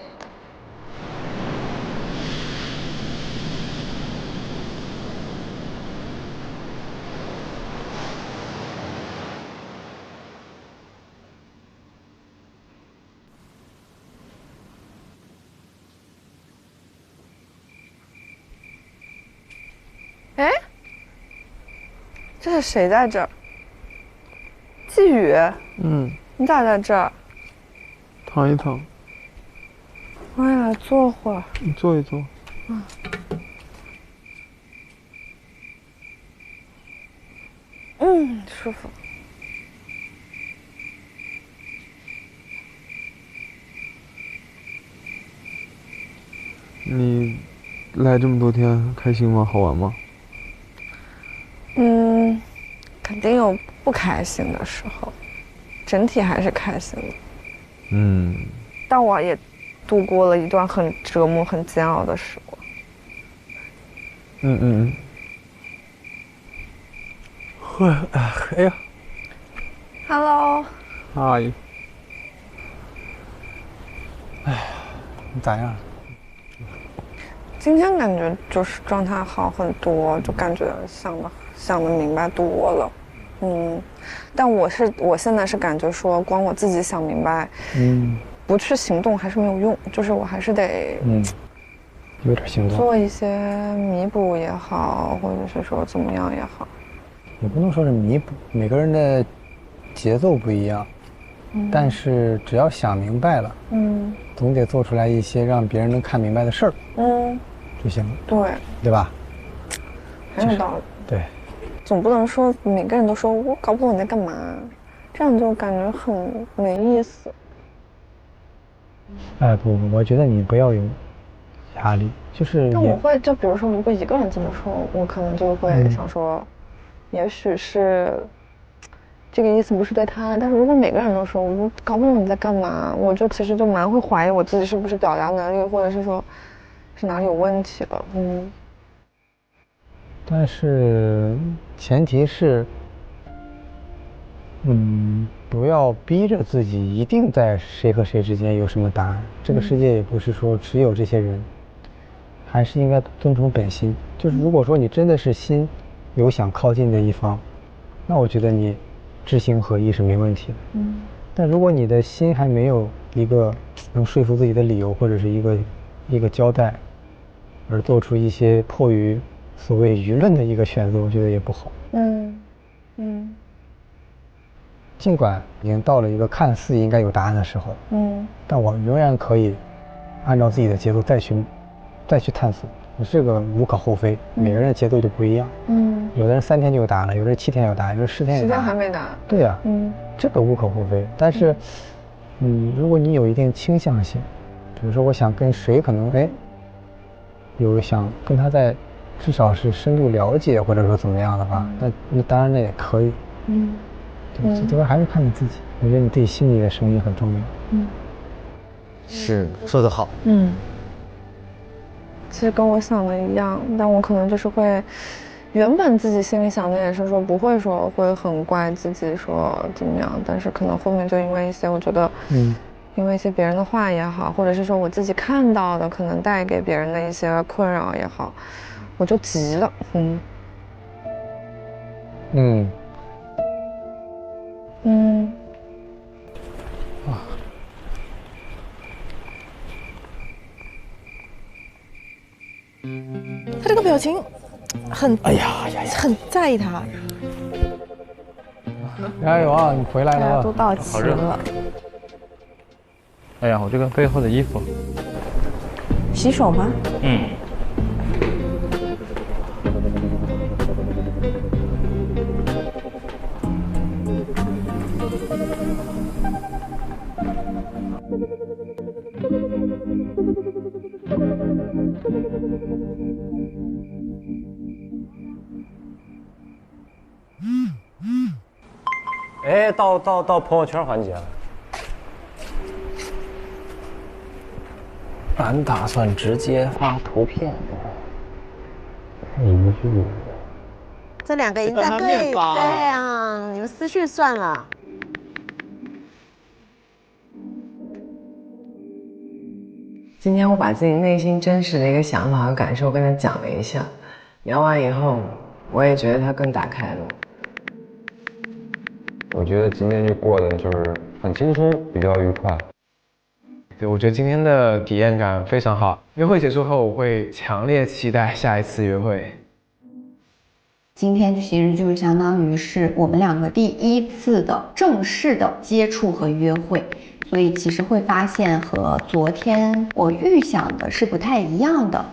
哎，这是谁在这儿？季宇。嗯。你咋在这儿？躺一躺。我也来坐会儿。你坐一坐。舒服。你来这么多天，开心吗？好玩吗？肯定有不开心的时候，整体还是开心的。但我也度过了一段很折磨、很煎熬的时光。哎呀 ，Hello。阿姨。哎呀，你咋样？今天感觉就是状态好很多，就感觉想的明白多了。但我现在是感觉说，光我自己想明白，不去行动还是没有用，就是我还是得有点行动，做一些弥补也好，或者是说怎么样也好。也不能说是弥补，每个人的节奏不一样，但是只要想明白了，总得做出来一些让别人能看明白的事儿，就行了，对吧？很有道理。对，总不能说每个人都说我搞不懂你在干嘛，这样就感觉很没意思。不，我觉得你不要有压力，就是但我会，就比如说，如果一个人这么说，我可能就会想说，也许是这个意思不是对他，但是如果每个人都说我搞不懂你在干嘛，我就其实就蛮会怀疑我自己是不是表达能力，或者是说是哪里有问题了。但是前提是，不要逼着自己一定在谁和谁之间有什么答案。这个世界也不是说只有这些人，还是应该遵从本心。就是如果说你真的是心有想靠近的一方，那我觉得你知行合一是没问题的。但如果你的心还没有一个能说服自己的理由，或者是一个交代，而做出一些迫于所谓舆论的一个选择，我觉得也不好。尽管已经到了一个看似应该有答案的时候，但我仍然可以按照自己的节奏再去探索，这个无可厚非。每个人的节奏就不一样。有的人3天就有答案了，有的人7天有答案，有的人10天有答案。10天还没答案。对呀，这个无可厚非。但是，如果你有一定倾向性，比如说我想跟谁可能有想跟他在至少是深度了解，或者说怎么样的话，那当然那也可以。对，这个还是看你自己。我觉得你自己心里的声音很重要。是说得好。其实跟我想的一样，但我可能就是会，原本自己心里想的也是说不会说会很怪自己说怎么样，但是可能后面就因为一些我觉得，因为一些别人的话也好，或者是说我自己看到的可能带给别人的一些困扰也好，我就急了。他这个表情很很在意他。加油啊！你回来了。都到齐了。哎呀，我这个背后的衣服。洗手吗？到朋友圈环节了。俺打算直接发图片。这2个已经在对啊，你们私讯算了。今天我把自己内心真实的一个想法和感受跟他讲了一下，聊完以后，我也觉得他更打开了。我觉得今天就过得就是很轻松，比较愉快。对，我觉得今天的体验感非常好。约会结束后，我会强烈期待下一次约会。今天其实就相当于是我们2个第1次的正式的接触和约会，所以其实会发现和昨天我预想的是不太一样的。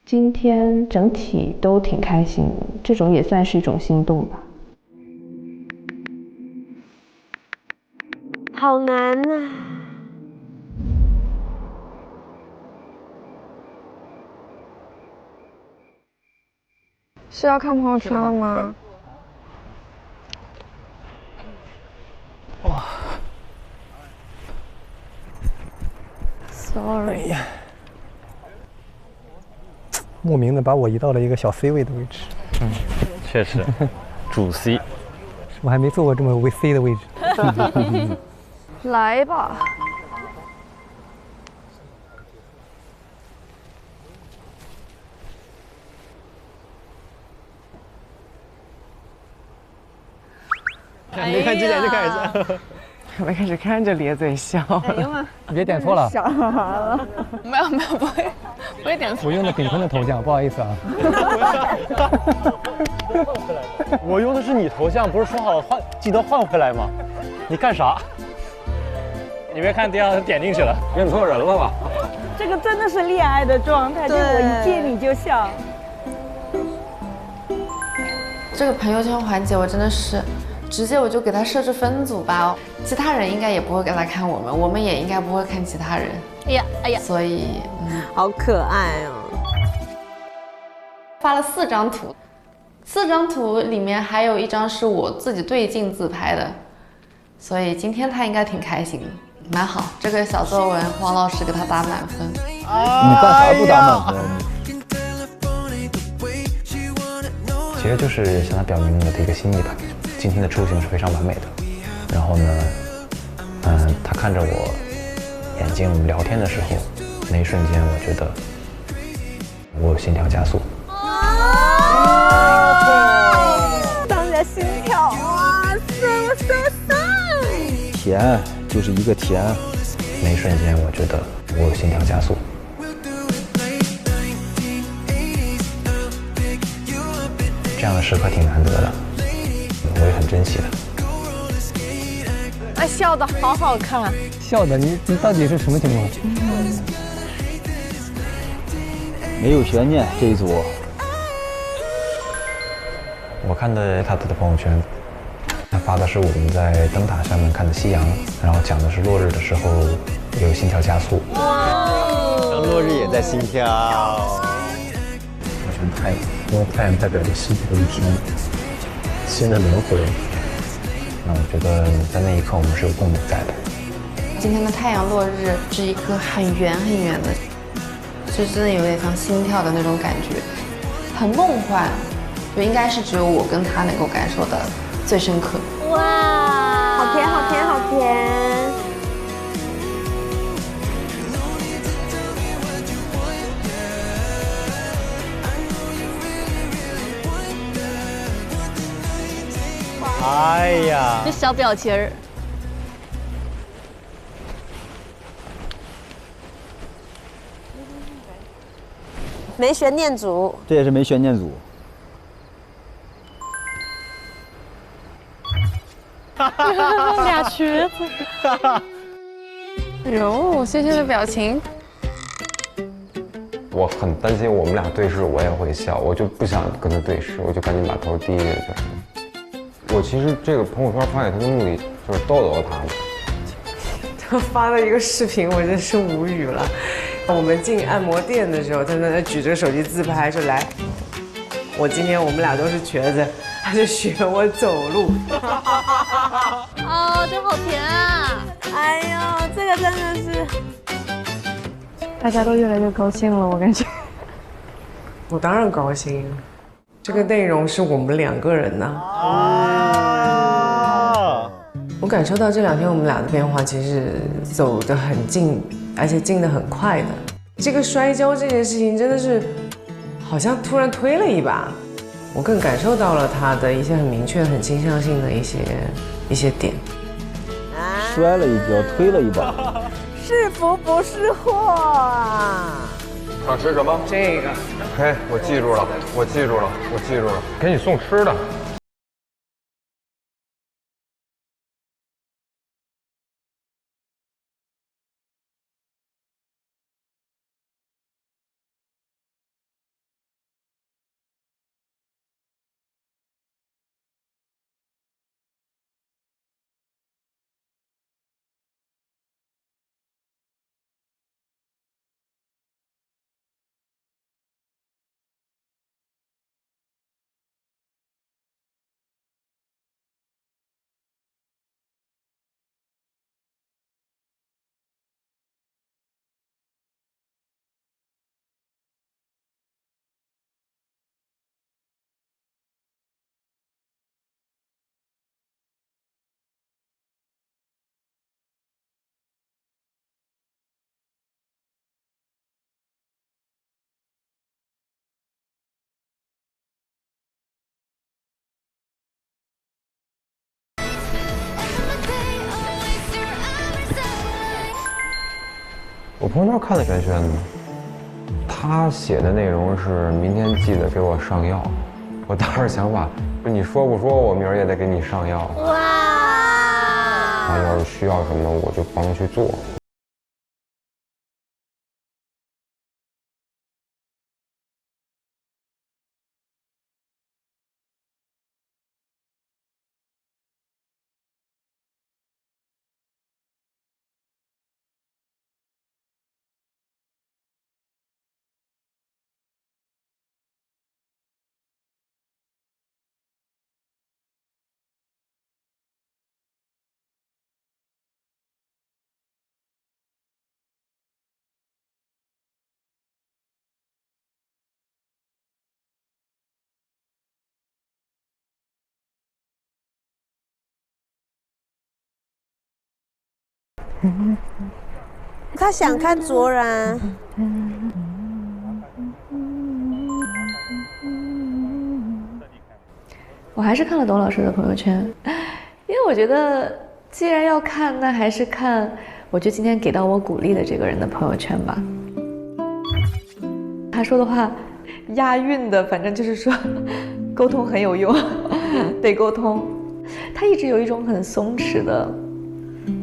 今天整体都挺开心，这种也算是一种心动吧。好难啊！是要看朋友圈了吗？哇 ，sorry。莫名的把我移到了一个小 C 位的位置。确实，主 C。我还没坐过这么为 C 的位置。来吧。没看之前就开始。没开始看就咧嘴笑。哎呀妈！你别点错了。傻了。没有，不会点错。我用的炳坤的头像，不好意思啊。我用的是你头像，不是说好了记得换回来吗？你干啥？你别看第二点进去了，认错人了吧？这个真的是恋爱的状态，就我一见你就笑。这个朋友圈环节我真的是，直接我就给他设置分组吧，其他人应该也不会给他看我们，我们也应该不会看其他人。哎呀，所以，好可爱哦。发了4张图，4张图里面还有1张是我自己对镜自拍的，所以今天他应该挺开心的，蛮好。这个小作文，王老师给他打满分。你干啥不打满分？其实就是向他表明我的一个心意吧。今天的出行是非常完美的。然后呢，他看着我眼睛，我们聊天的时候，那一瞬间，我觉得我心跳加速。当着心跳啊，甜就是一个甜。那一瞬间，我觉得我心跳加速。这样的时刻挺难得的，我也很珍惜的。哎，笑的好好看。笑的，你到底是什么情况？没有悬念这一组。我看的他的朋友圈，他发的是我们在灯塔上面看的夕阳，然后讲的是落日的时候有心跳加速。让落日也在心跳。我选太阳，因为太阳代表着世界的一天，新的轮回。那我觉得在那一刻我们是有共鸣在的。今天的太阳落日是一颗很圆很圆的，就真的有点像心跳的那种感觉，很梦幻，就应该是只有我跟他能够感受的最深刻。哇，好甜，好甜，好甜！哎呀，这小表情儿。没悬念组，这也是没悬念组。俩瘸子。哟，谢谢的表情。我很担心我们俩对视，我也会笑，我就不想跟他对视，我就赶紧把头低下去。我其实这个朋友圈发给他的目的就是逗逗他的。他发了一个视频，我真是无语了。我们进按摩店的时候，他在那举着手机自拍，说来，我们俩都是瘸子，他就学我走路。哦，这好甜啊！哎呦，这个真的是，大家都越来越高兴了，我感觉。我当然高兴，这个内容是我们2个人呢。我感受到这2天我们俩的变化，其实走得很近，而且近得很快的。这个摔跤这件事情真的是，好像突然推了一把，我更感受到了他的一些很明确、很倾向性的一些点。摔了一跤，推了一把，是福不是祸啊！想吃什么？这个。嘿，我记住了，我记住了，我记住了，给你送吃的。我朋友圈看了轩轩的，他写的内容是明天记得给我上药。我当时想法，你说不说，我明儿也得给你上药。哇！他要是需要什么，我就帮他去做。他想看卓然。我还是看了董老师的朋友圈，因为我觉得既然要看，那还是看我觉得今天给到我鼓励的这个人的朋友圈吧。他说的话押韵的，反正就是说沟通很有用，得沟通。他一直有一种很松弛的，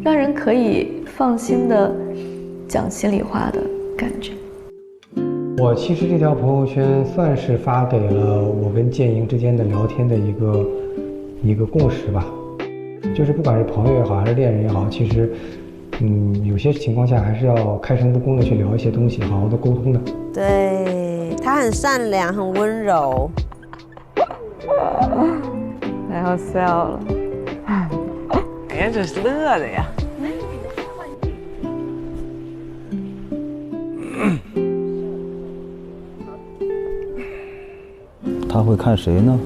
让人可以放心的讲心里话的感觉。我其实这条朋友圈算是发给了我跟建莹之间的聊天的一个共识吧，就是不管是朋友也好，还是恋人也好，其实，有些情况下还是要开诚布公的去聊一些东西，好好的沟通的。对，他很善良，很温柔。太好笑了，哎呀，这是乐的呀。他会看谁呢？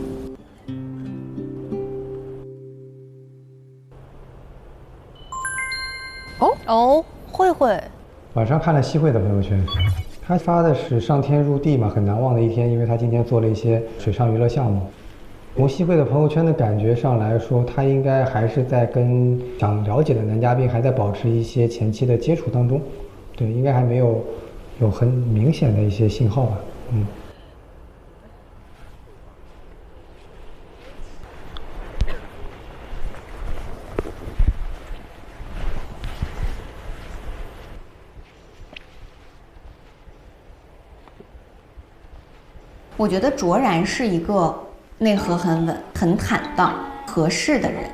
哦，慧慧，晚上看了西慧的朋友圈，他发的是上天入地嘛，很难忘的一天，因为他今天做了一些水上娱乐项目。从西慧的朋友圈的感觉上来说，他应该还是在跟想了解的男嘉宾还在保持一些前期的接触当中，对，应该还没有很明显的一些信号吧，我觉得卓然是一个内核很稳、很坦荡、合适的人，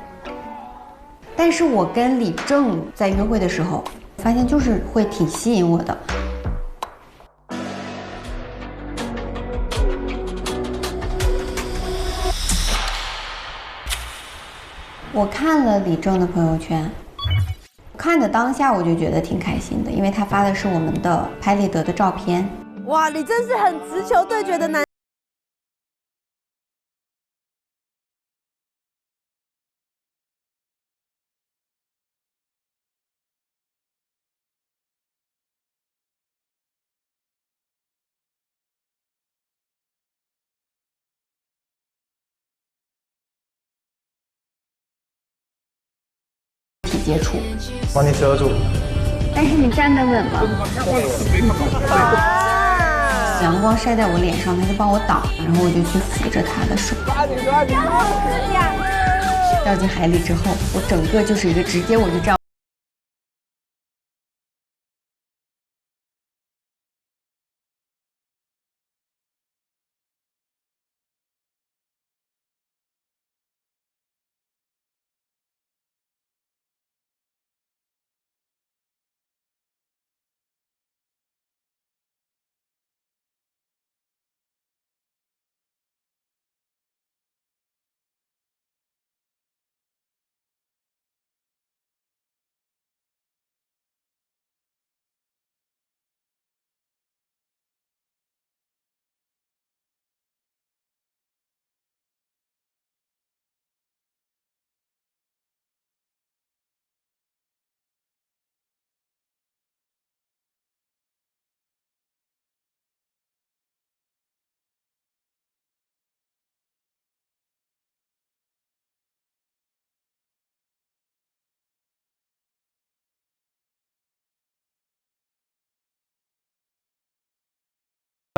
但是我跟李正在约会的时候，发现就是会挺吸引我的。我看了李正的朋友圈，看的当下我就觉得挺开心的，因为他发的是我们的拍立得的照片。哇，你真是很直球对决的男。接触，帮你遮住。但是你站得稳吗？阳光晒在我脸上，他就帮我挡，然后我就去扶着他的手。掉进海里之后，我整个就是一个直接我就这样。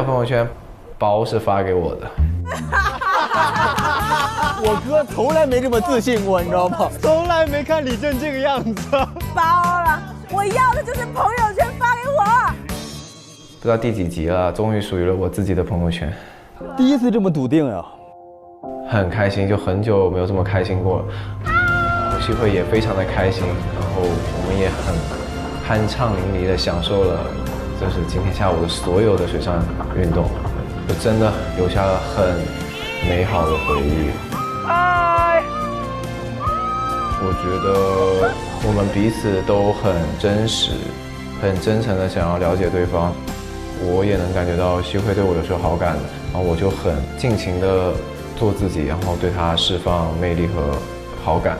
朋友圈包是发给我的。我哥从来没这么自信过，你知道吗？从来没看李正这个样子。包了，我要的就是朋友圈发给我。不知道第几集了，终于属于了我自己的朋友圈。第一次这么笃定呀，很开心，就很久没有这么开心过了。西会也非常的开心，然后我们也很酣畅淋漓的享受了，就是今天下午的所有的水上运动，就真的留下了很美好的回忆。嗨，我觉得我们彼此都很真实，很真诚的想要了解对方。我也能感觉到西会对我有是有好感的，然后我就很尽情的做自己，然后对他释放魅力和好感。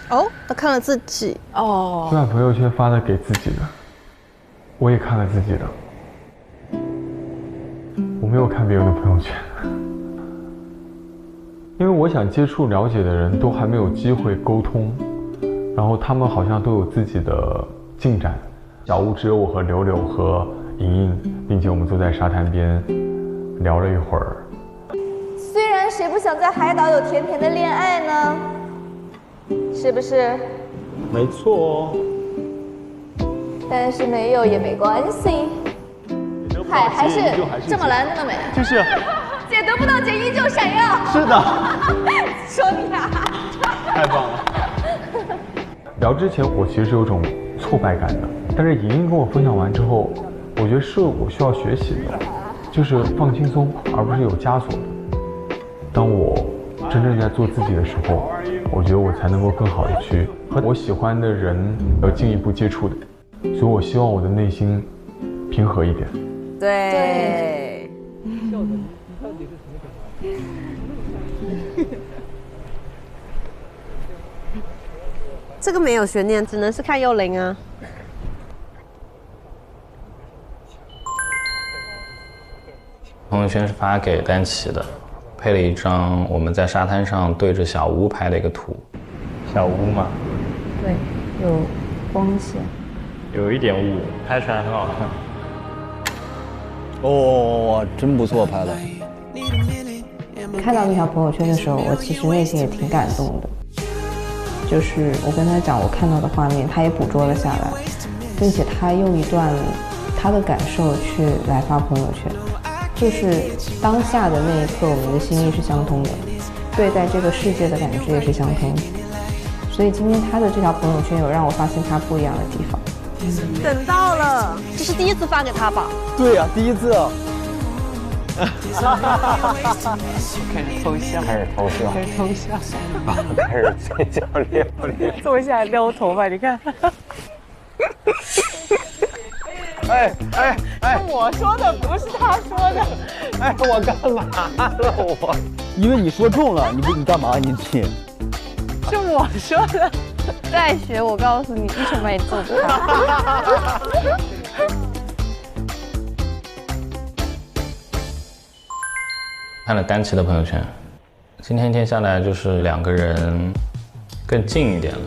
哦，他看了自己哦，就把朋友圈发了给自己的，我也看了自己的，我没有看别人的朋友圈，因为我想接触了解的人都还没有机会沟通，然后他们好像都有自己的进展。小屋只有我和柳柳和莹莹，并且我们坐在沙滩边聊了一会儿。虽然谁不想在海岛有甜甜的恋爱呢？是不是？没错哦。但是没有也没关系，海还是这么蓝那么美。就是，姐得不到姐依旧闪耀。是的。说你啊。太棒了。聊之前我其实有种挫败感的，但是莹莹跟我分享完之后，我觉得是我需要学习的，就是放轻松，而不是有枷锁的。当我真正在做自己的时候，我觉得我才能够更好的去和我喜欢的人有进一步接触的，所以我希望我的内心平和一点。对。这个没有悬念，只能是看幽灵啊。朋友圈是发给丹琪的，配了一张我们在沙滩上对着小屋拍的一个图。小屋嘛，对，有光线，有一点雾，拍出来很好看。哦，真不错，拍的。看到那条朋友圈的时候，我其实内心也挺感动的。就是我跟他讲我看到的画面，他也捕捉了下来，并且他用一段他的感受去来发朋友圈。就是当下的那一刻，我们的心意是相通的，对待这个世界的感觉也是相通的。所以今天他的这条朋友圈有让我发现他不一样的地方。等到了，这是第一次发给他吧？对呀，第一次。开始偷笑，开始偷笑，开始偷笑，开始嘴角咧不咧？坐下撩头发，你看。哎哎哎！我说的不是他说的。哎，我干嘛了我？因为你说中了，你干嘛你？是我说的。再学，我告诉你，一拳把你揍开。看了丹琪的朋友圈，今天一天下来就是两个人更近一点了，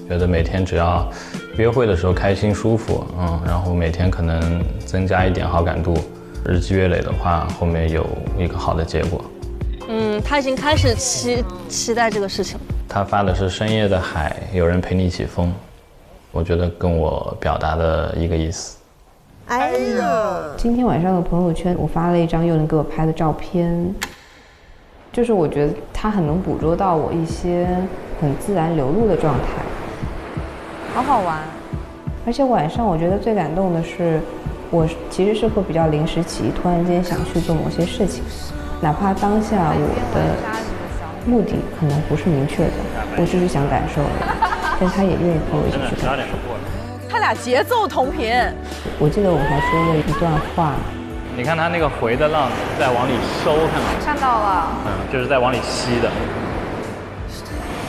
觉得每天只要约会的时候开心舒服，然后每天可能增加一点好感度，日积月累的话，后面有一个好的结果。他已经开始期待这个事情了。他发的是深夜的海，有人陪你一起疯，我觉得跟我表达的一个意思。哎呀，今天晚上的朋友圈，我发了一张佑林给我拍的照片，就是我觉得他很能捕捉到我一些很自然流露的状态，好好玩。而且晚上我觉得最感动的是，我其实是会比较临时起意，突然间想去做某些事情，哪怕当下我的目的可能不是明确的，我只是想感受的，但他也愿意陪我一起去感受。他俩节奏同频。我记得我们还说了一段话。你看他那个回的浪在往里收，看到吗？看到了。就是在往里吸的。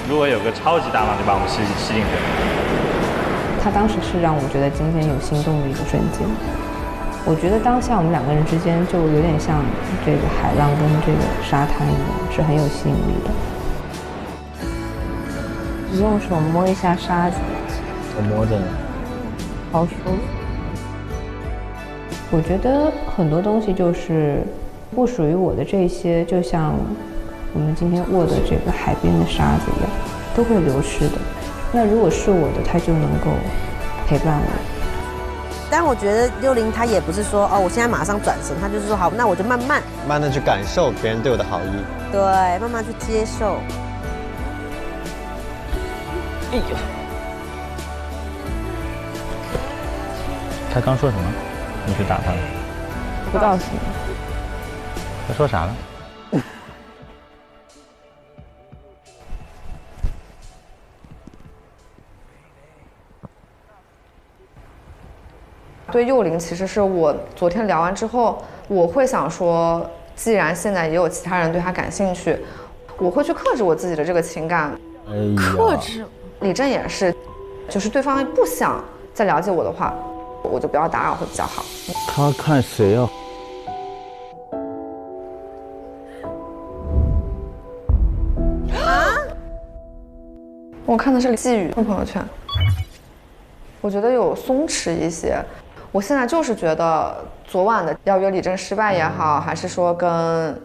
如果有个超级大浪，就把我们吸进去。他当时是让我觉得今天有心动的一个瞬间。我觉得当下我们两个人之间就有点像这个海浪跟这个沙滩一样，是很有吸引力的。你用手摸一下沙子，我摸着呢，好舒服。我觉得很多东西就是不属于我的这些，就像我们今天握的这个海边的沙子一样，都会流失的。那如果是我的，它就能够陪伴我。但我觉得60他也不是说哦，我现在马上转身，他就是说好，那我就慢慢的去感受别人对我的好意，对，慢慢去接受。哎呦，他刚说什么？你去打他了？不告诉你。他说啥了？对幼龄，其实是我昨天聊完之后，我会想说，既然现在也有其他人对他感兴趣，我会去克制我自己的这个情感。克制。李正也是，就是对方不想再了解我的话，我就不要打扰会比较好。他看谁啊？我看的是季宇的朋友圈，我觉得有松弛一些。我现在就是觉得昨晚的邀约李正失败也好，还是说跟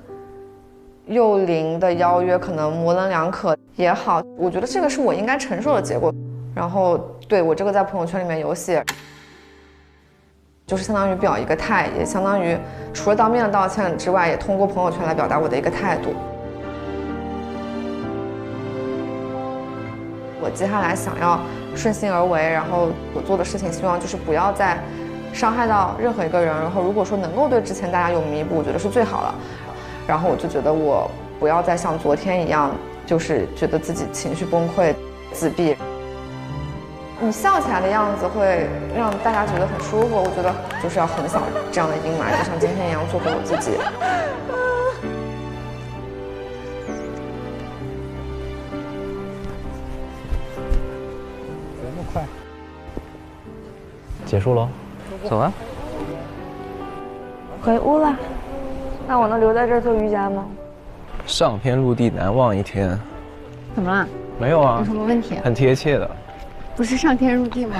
幼龄的邀约可能模棱两可也好，我觉得这个是我应该承受的结果。然后对我这个在朋友圈里面有写，就是相当于表一个态，也相当于除了当面的道歉之外，也通过朋友圈来表达我的一个态度。我接下来想要顺心而为，然后我做的事情希望就是不要再伤害到任何一个人，然后如果说能够对之前大家有弥补，我觉得是最好的。然后我就觉得我不要再像昨天一样，就是觉得自己情绪崩溃、自闭。你笑起来的样子会让大家觉得很舒服，我觉得就是要横扫这样的阴霾，就像今天一样做回我自己。这么快？结束喽，走啊！回屋了。那我能留在这儿做瑜伽吗？上天入地难忘一天。怎么了？没有啊。有什么问题？很贴切的。不是上天入地吗？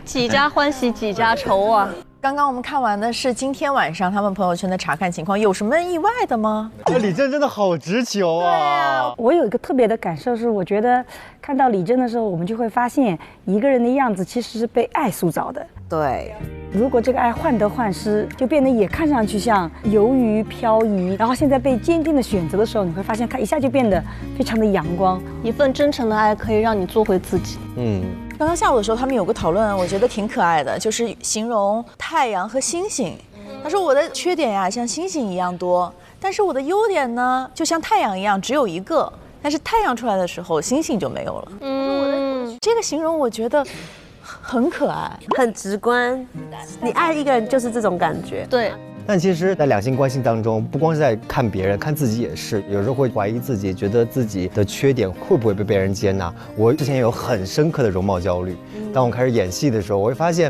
几家欢喜几家愁啊！刚刚我们看完的是今天晚上他们朋友圈的查看情况，有什么意外的吗？李正真的好直球啊！对啊，我有一个特别的感受是，我觉得看到李正的时候，我们就会发现一个人的样子其实是被爱塑造的。对，如果这个爱患得患失，就变得也看上去像游鱼漂移，然后现在被坚定的选择的时候，你会发现他一下就变得非常的阳光。一份真诚的爱可以让你做回自己。刚刚下午的时候，他们有个讨论，我觉得挺可爱的，就是形容太阳和星星。他说我的缺点呀像星星一样多，但是我的优点呢就像太阳一样只有一个，但是太阳出来的时候星星就没有了。这个形容我觉得很可爱，很直观。你爱一个人就是这种感觉。对。但其实，在两性关系当中，不光是在看别人，看自己也是。有时候会怀疑自己，觉得自己的缺点会不会被别人接纳。我之前有很深刻的容貌焦虑。当我开始演戏的时候，我会发现，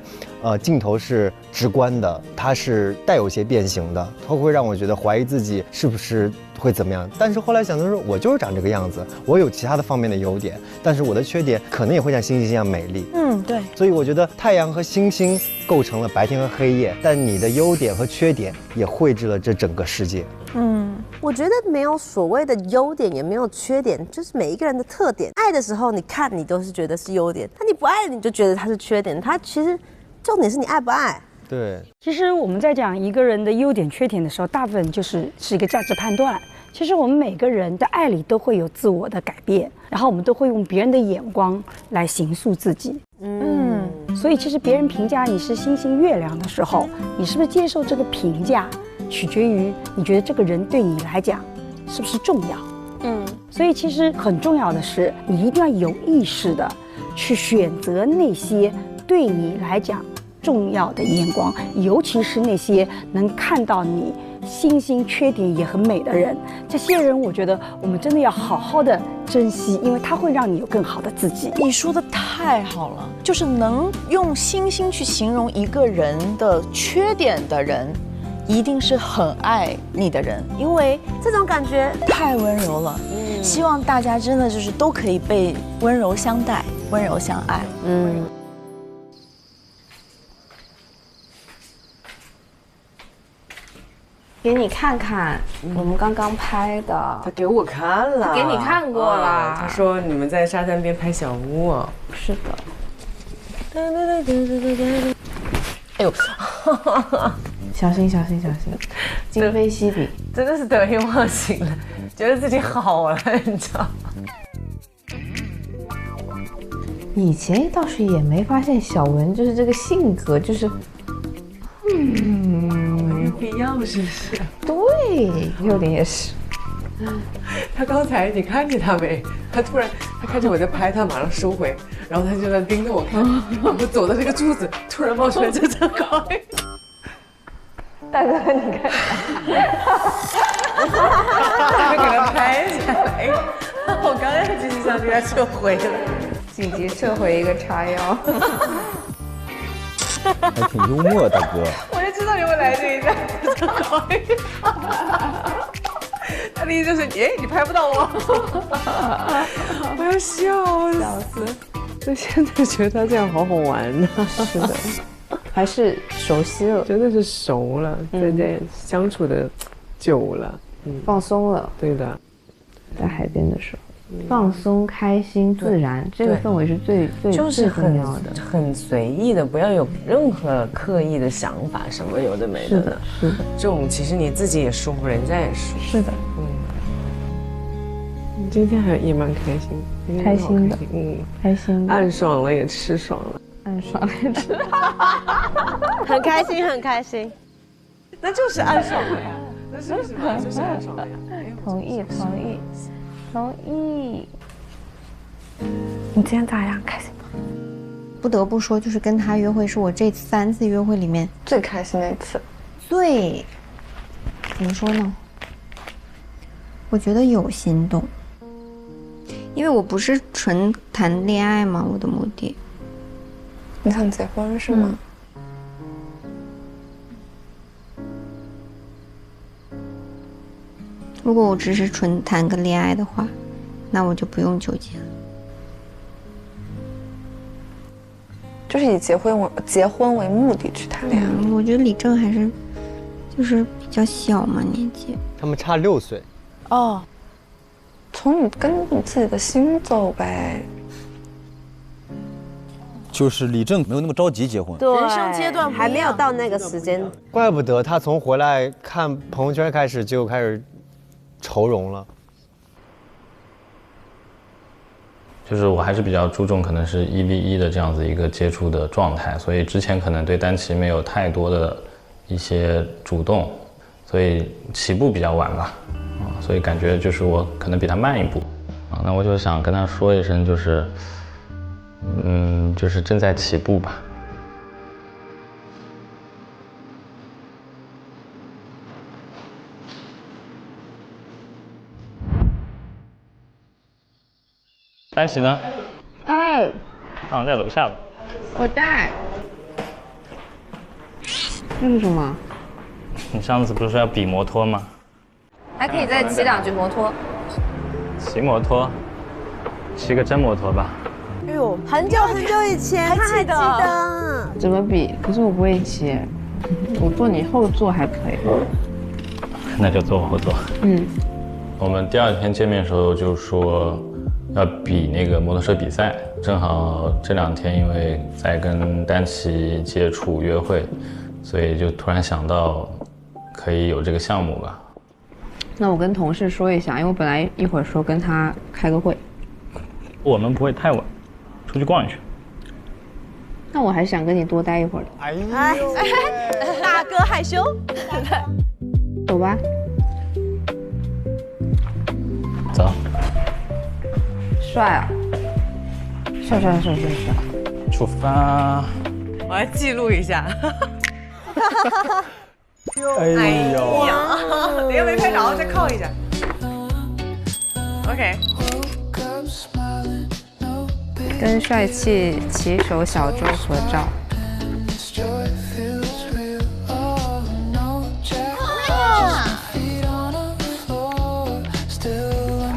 镜头是直观的，它是带有些变形的，它会让我觉得怀疑自己是不是会怎么样。但是后来想的是，我就是长这个样子，我有其他的方面的优点，但是我的缺点可能也会像星星一样美丽。对。所以我觉得太阳和星星构成了白天和黑夜，但你的优点和缺点也绘制了这整个世界。我觉得没有所谓的优点，也没有缺点，就是每一个人的特点。爱的时候，你看你都是觉得是优点，那你不爱你就觉得它是缺点。它其实重点是你爱不爱。对，其实我们在讲一个人的优点缺点的时候，大部分是一个价值判断。其实我们每个人在爱里都会有自我的改变，然后我们都会用别人的眼光来形塑自己。所以其实别人评价你是星星月亮的时候，你是不是接受这个评价，取决于你觉得这个人对你来讲是不是重要。所以其实很重要的是，你一定要有意识的去选择那些对你来讲重要的眼光，尤其是那些能看到你星星缺点也很美的人。这些人我觉得我们真的要好好的珍惜，因为他会让你有更好的自己。你说的太太好了，就是能用星星去形容一个人的缺点的人，一定是很爱你的人，因为这种感觉太温柔了。希望大家真的就是都可以被温柔相待，温柔相爱。给你看看我们刚刚拍的。他给我看了，给你看过了。他说你们在沙滩边拍小屋啊。是的。哎呦，小心小心小心，今非昔比，真的是得意忘形了，觉得自己好了，你知道吗？以前倒是也没发现小文就是这个性格，就是有必要是不是？对，有点也是。他刚才你看见他没？他突然他看着我在拍，他马上收回，然后他就在盯着我看，然后走到这个柱子，突然冒出来这张稿。大哥，你看，就给他拍下来。我刚要继续上去，他撤回了，紧急撤回一个叉腰。还挺幽默，大哥。我就知道你会来这一下，这搞一下。他的意思就是，你拍不到我。我要笑死。就现在觉得他这样好好玩呢。是的，还是熟悉了，真的是熟了，在这相处的久了，放松了。对的，在海边的时候。放松、开心、自然，这个氛围是最就是重要的，很随意的，不要有任何刻意的想法，什么有的没的。是的，是的。这种其实你自己也舒服，人家也舒服。是的，你今天也蛮开心，开心的，开心的，暗爽了也吃爽了，暗爽了也吃，很开心，很开心。那就是暗爽了呀，那是不是就是暗爽了呀？同意，同意。同意。你今天咋样？开心吗？不得不说，就是跟他约会是我这3次约会里面最开心的一次。最怎么说呢？我觉得有心动，因为我不是纯谈恋爱嘛，我的目的。你想结婚是吗？如果我只是纯谈个恋爱的话，那我就不用纠结了。就是以结婚为目的去谈恋爱。我觉得李正还是就是比较小嘛，年纪。他们差6岁。哦，从你跟你自己的心走呗。就是李正没有那么着急结婚，对，人生阶段还没有到那个时间。怪不得他从回来看朋友圈开始就开始愁容了。就是我还是比较注重可能是1v1的这样子一个接触的状态，所以之前可能对丹琪没有太多的一些主动，所以起步比较晚吧，所以感觉就是我可能比他慢一步，那我就想跟他说一声，就是就是正在起步吧。丹琪呢？哎，在楼下吧。我在。这是什么？你上次不是说要比摩托吗？还可以再骑2句摩托。骑摩托，骑个真摩托吧。哎呦，很久很久以前，他还记得。怎么比？可是我不会骑，我坐你后座还可以。那就坐我后座。我们第2天见面的时候就说要比那个摩托车比赛，正好这2天因为在跟丹琪接触约会，所以就突然想到可以有这个项目吧。那我跟同事说一下，因为我本来一会儿说跟他开个会。我们不会太晚，出去逛一圈。那我还想跟你多待一会儿的。哎，大哥害羞。走吧。走。帅啊！帅！出发！我来记录一下。哎呦！你又没拍着，再靠一下。OK。跟帅气骑手小周合照。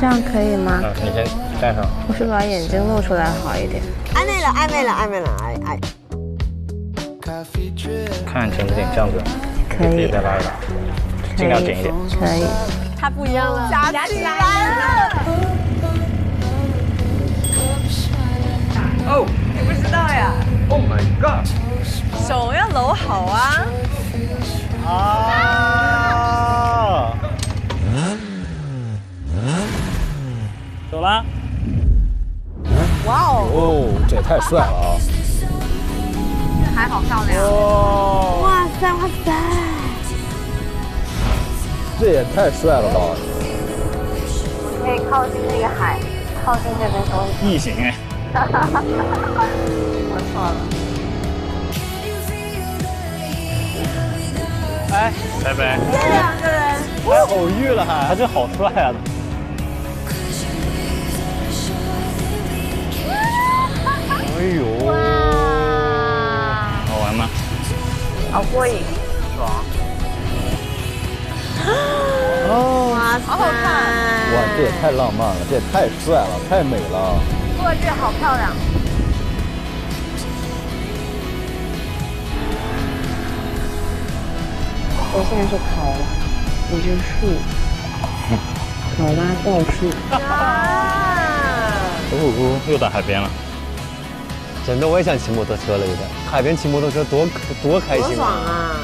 这样可以吗？你先戴上。我是把眼睛露出来好一点。暧昧了，暧昧了，暧昧了，哎。看紧不紧？这样子。可以。再拉一拉，尽量紧一点。可以。它不一样了，夹起来了。哦，你不知道呀 ？Oh my god！ 手要搂好啊！走啦！哇哦，这也太帅了啊！海好漂亮！哇塞哇塞！这也太帅了吧！可以靠近那个海，靠近这边东西。异形哎！我错了。哎，拜拜。这两个人还偶遇了还，他这好帅啊！哎呦！好玩吗？好过瘾。爽。哦，哇塞！好好看。哇，这也太浪漫了，这也太帅了，太美了。哇，这好漂亮。我现在是考拉，你是树，考拉倒树。哦，又到海边了。真的，我也想骑摩托车了，有点。海边骑摩托车多开心，多爽啊！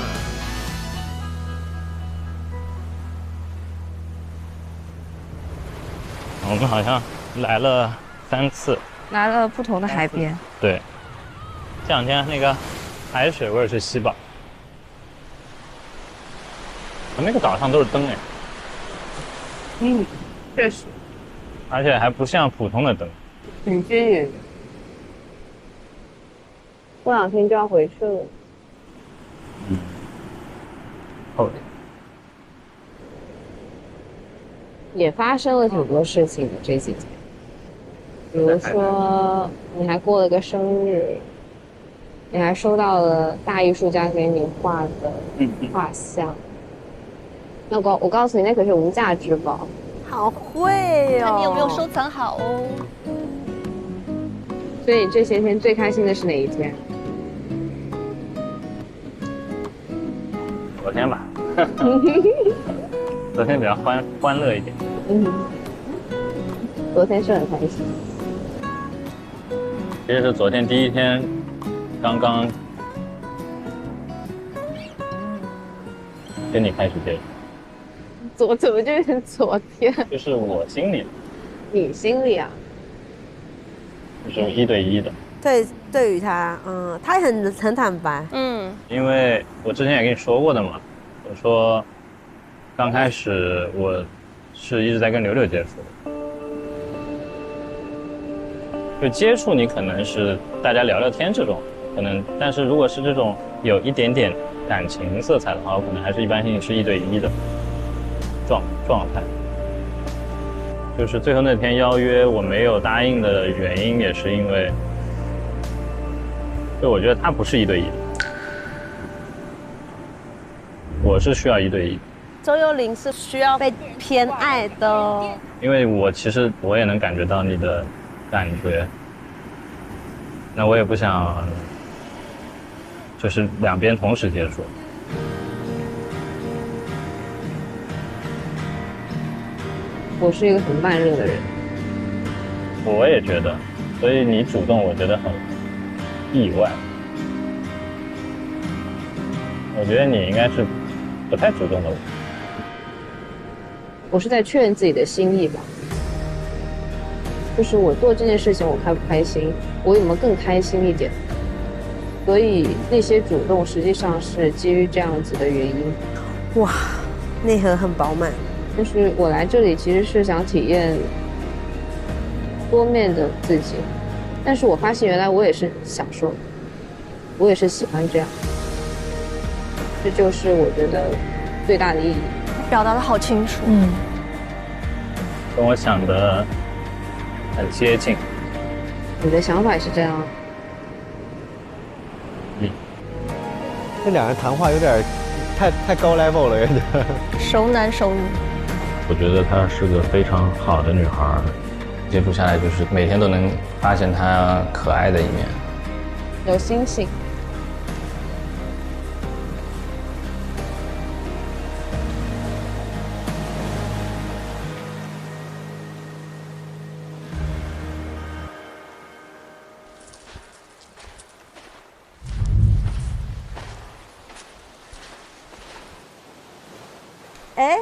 我们好像来了3次，来了不同的海边。对，这两天那个海水味是稀薄。那个岛上都是灯哎。嗯，确实。而且还不像普通的灯。很均匀。过2天就要回去了。后天。也发生了挺多事情的这几天，比如说你还过了个生日，你还收到了大艺术家给你画的画像。那我告诉你，那可是无价之宝。好会哦！看你有没有收藏好哦。所以你这些天最开心的是哪一天？昨天吧。昨天比较欢乐一点。昨天是很开心。其实是昨天第一天，刚刚跟你开始接触。怎么就是昨天？就是我心里。你心里啊？就是1对1的。对于他，他也很坦白。因为我之前也跟你说过的嘛，我说刚开始我是一直在跟柳柳接触的，就接触你可能是大家聊聊天这种可能，但是如果是这种有一点点感情色彩的话，我可能还是一般性是1对1的状态。就是最后那天邀约我没有答应的原因，也是因为，就我觉得他不是1对1的，我是需要1对1。周幽灵是需要被偏爱的，因为其实我也能感觉到你的感觉，那我也不想就是两边同时接触。我是一个很慢热的人，我也觉得，所以你主动，我觉得很意外。我觉得你应该是不太主动的。我是在确认自己的心意吧，就是我做这件事情我开不开心，我有没有更开心一点，所以那些主动实际上是基于这样子的原因。哇，内核很饱满。就是我来这里其实是想体验多面的自己，但是我发现原来我也是享受，我也是喜欢这样，这就是我觉得最大的意义。表达得好清楚，跟我想的很接近。你的想法也是这样。这两人谈话有点太高 level 了，有点熟男熟女。我觉得她是个非常好的女孩，接触下来就是每天都能发现她可爱的一面，有心性。哎，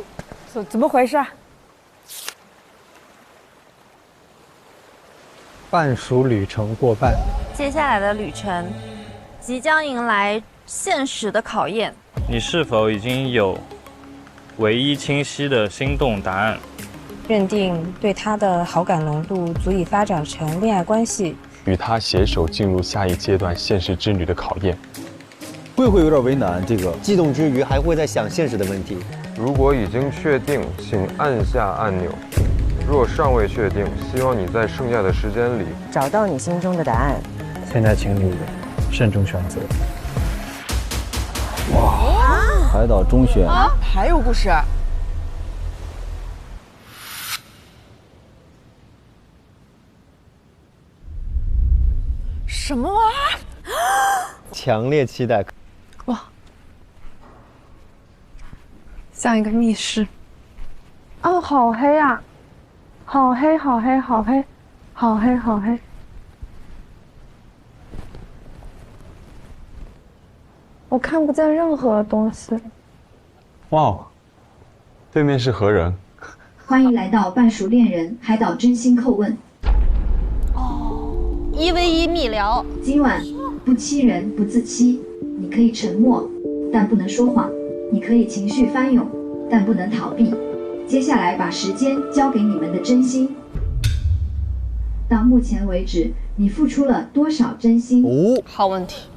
怎么回事啊？半熟旅程过半，接下来的旅程即将迎来现实的考验。你是否已经有唯一清晰的心动答案？认定对他的好感浓度足以发展成恋爱关系，与他携手进入下一阶段现实之旅的考验。会有点为难，这个激动之余还会在想现实的问题。如果已经确定，请按下按钮；若尚未确定，希望你在剩下的时间里找到你心中的答案。现在请你慎重选择。哇，海岛中选啊，还有故事？什么玩意儿？强烈期待。哇，像一个密室。哦，好黑啊！好黑，好黑，好黑，好黑，好黑。我看不见任何东西。哇哦，对面是何人？欢迎来到半熟恋人海岛真心叩问。1v1密聊。今晚不欺人不自欺，你可以沉默，但不能说谎；你可以情绪翻涌，但不能逃避。接下来把时间交给你们的真心。到目前为止，你付出了多少真心？好问题。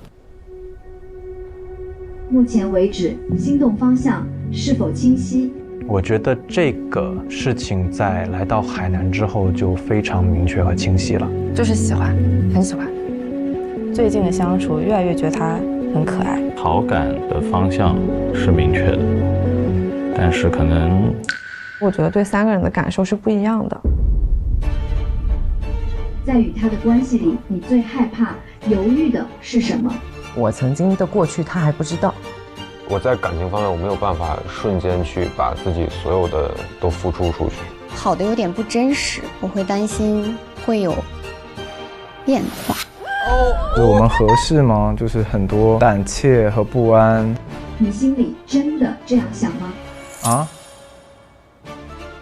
目前为止，心动方向是否清晰？我觉得这个事情在来到海南之后就非常明确和清晰了，就是喜欢，很喜欢。最近的相处，越来越觉得他很可爱。好感的方向是明确的，但是可能我觉得对3个人的感受是不一样的。在与他的关系里，你最害怕、犹豫的是什么？我曾经的过去他还不知道。我在感情方面我没有办法瞬间去把自己所有的都付出出去。好的有点不真实，我会担心会有变化。我们合适吗？就是很多胆怯和不安。你心里真的这样想吗？啊？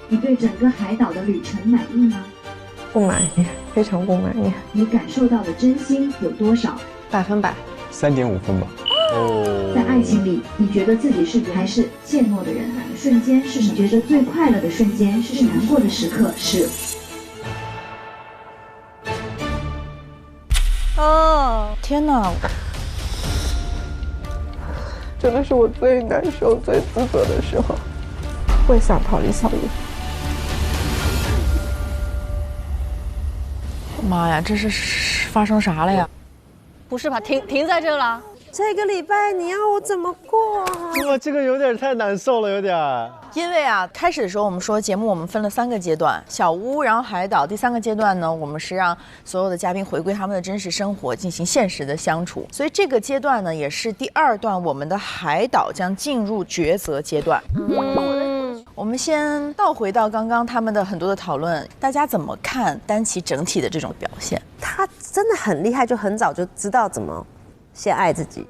你对整个海岛的旅程满意吗？不满意，非常不满意。你感受到的真心有多少？100%。3.5分吧。在爱情里，你觉得自己是还是怯懦的人？瞬间是你觉得最快乐的瞬间，是难过的时刻是？哦，天哪！真的是我最难受、最自责的时候，会想逃离小叶。妈呀，这是发生啥了呀？不是吧？停在这了。这个礼拜你要我怎么过啊？哇，这个有点太难受了，有点。因为啊，开始的时候我们说节目我们分了3个阶段，小屋，然后海岛。第3个阶段呢，我们是让所有的嘉宾回归他们的真实生活，进行现实的相处。所以这个阶段呢，也是第2段，我们的海岛将进入抉择阶段。我们先倒回到刚刚他们的很多的讨论，大家怎么看丹琪整体的这种表现？他真的很厉害，就很早就知道怎么先爱自己。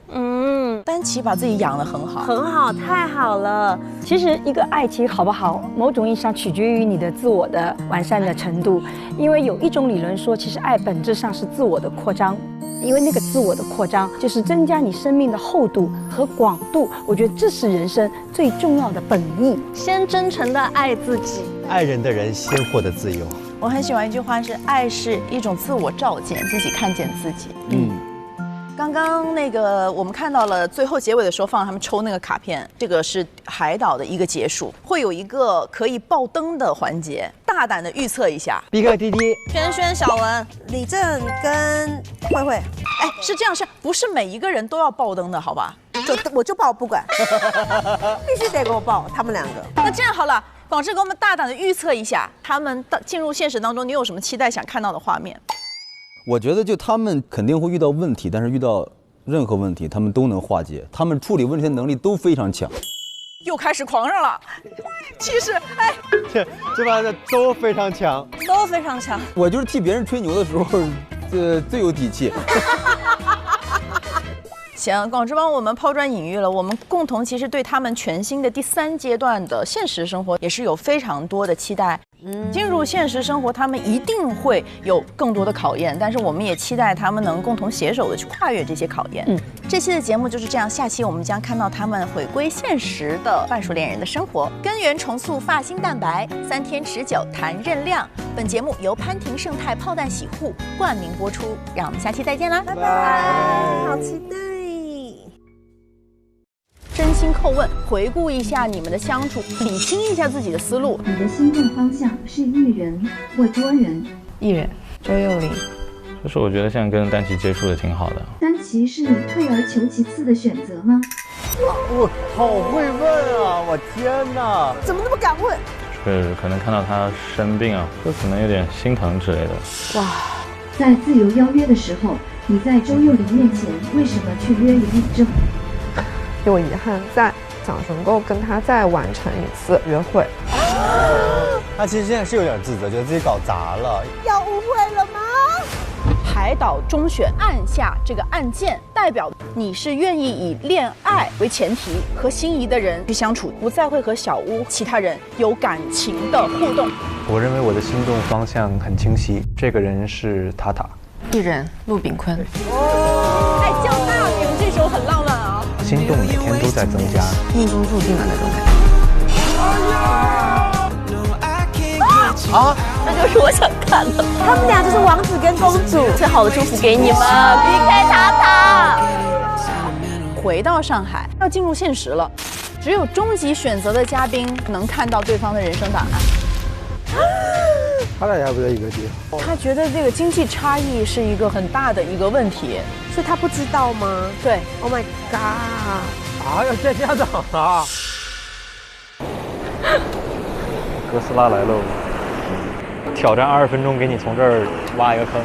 丹琪把自己养得很好，很好，太好了。其实一个爱情好不好，某种意义上取决于你的自我的完善的程度。因为有一种理论说，其实爱本质上是自我的扩张。因为那个自我的扩张，就是增加你生命的厚度和广度。我觉得这是人生最重要的本意。先真诚的爱自己，爱人的人先获得自由。我很喜欢一句话是：爱是一种自我照见，自己看见自己。刚刚那个我们看到了最后结尾的时候放他们抽那个卡片，这个是海岛的一个结束，会有一个可以爆灯的环节，大胆的预测一下。BK滴滴，轩轩、小文、李正跟慧慧。哎，是这样，是不是每一个人都要爆灯的？好吧，我就爆不管，必须得给我爆他们两个。那这样好了，广志给我们大胆的预测一下，他们进入现实当中，你有什么期待想看到的画面？我觉得就他们肯定会遇到问题，但是遇到任何问题他们都能化解，他们处理问题的能力都非常强。又开始狂热了，其实哎，这帮人都非常强，都非常强。我就是替别人吹牛的时候，最有底气。行，广志帮我们抛砖引玉了。我们共同其实对他们全新的第3阶段的现实生活也是有非常多的期待。进入现实生活，他们一定会有更多的考验，但是我们也期待他们能共同携手的去跨越这些考验。这期的节目就是这样，下期我们将看到他们回归现实的半熟恋人的生活，根源重塑发型蛋白，3天持久弹韧亮。本节目由潘婷盛泰泡蛋洗护冠名播出，让我们下期再见啦，拜拜，好期待。真心叩问，回顾一下你们的相处，理清一下自己的思路。你的心动方向是一人或多人？一人，周幼玲。就是我觉得现在跟丹琪接触的挺好的。丹琪是你退而求其次的选择吗？我好会问啊！我天哪，怎么那么敢问？是可能看到他生病啊，就可能有点心疼之类的。哇，在自由邀约的时候，你在周幼玲面前为什么去约林以正？有遗憾，想能够跟他再完成一次约会。他其实现在是有点自责，觉得自己搞砸了。要误会了吗？海岛中选按下这个按键，代表你是愿意以恋爱为前提和心仪的人去相处，不再会和小屋其他人有感情的互动。我认为我的心动方向很清晰，这个人是塔塔。艺人陆炳坤。哎，叫大名这首很浪漫啊。心动每天都在增加，命中注定了那种感觉。啊，这就是我想看的。他们俩就是王子跟公主，最好的祝福给你们 ，PK 塔塔。回到上海，要进入现实了，只有终极选择的嘉宾能看到对方的人生档案。他俩还不在一个地方。他觉得这个经济差异是一个很大的一个问题，所以他不知道吗？对 ，Oh my god！ 啊，要见家长啊！哥斯拉来喽！挑战20分钟，给你从这儿挖一个坑。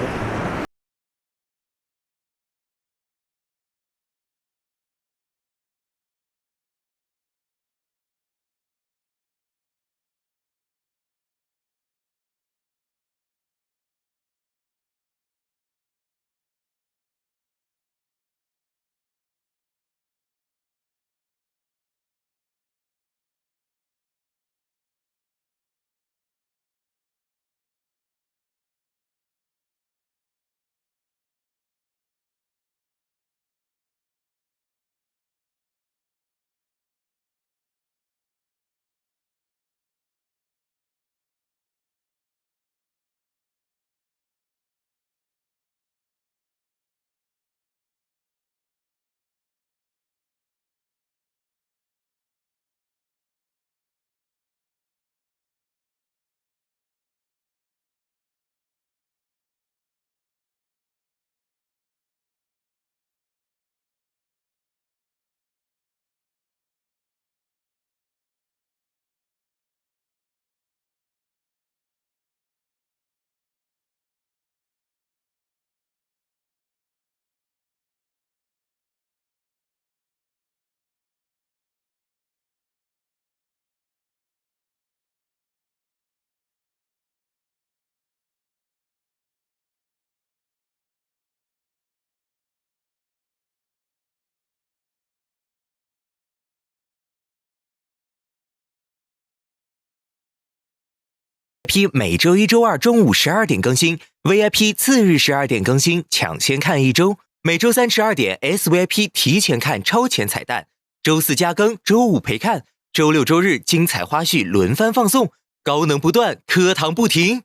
VIP 每周1、周2中午12点更新 ，VIP 次日12点更新，抢先看1周。每周3、12点 SVIP 提前看超前彩蛋，周4加更，周5陪看，周6、周日精彩花絮轮番放送，高能不断，课堂不停。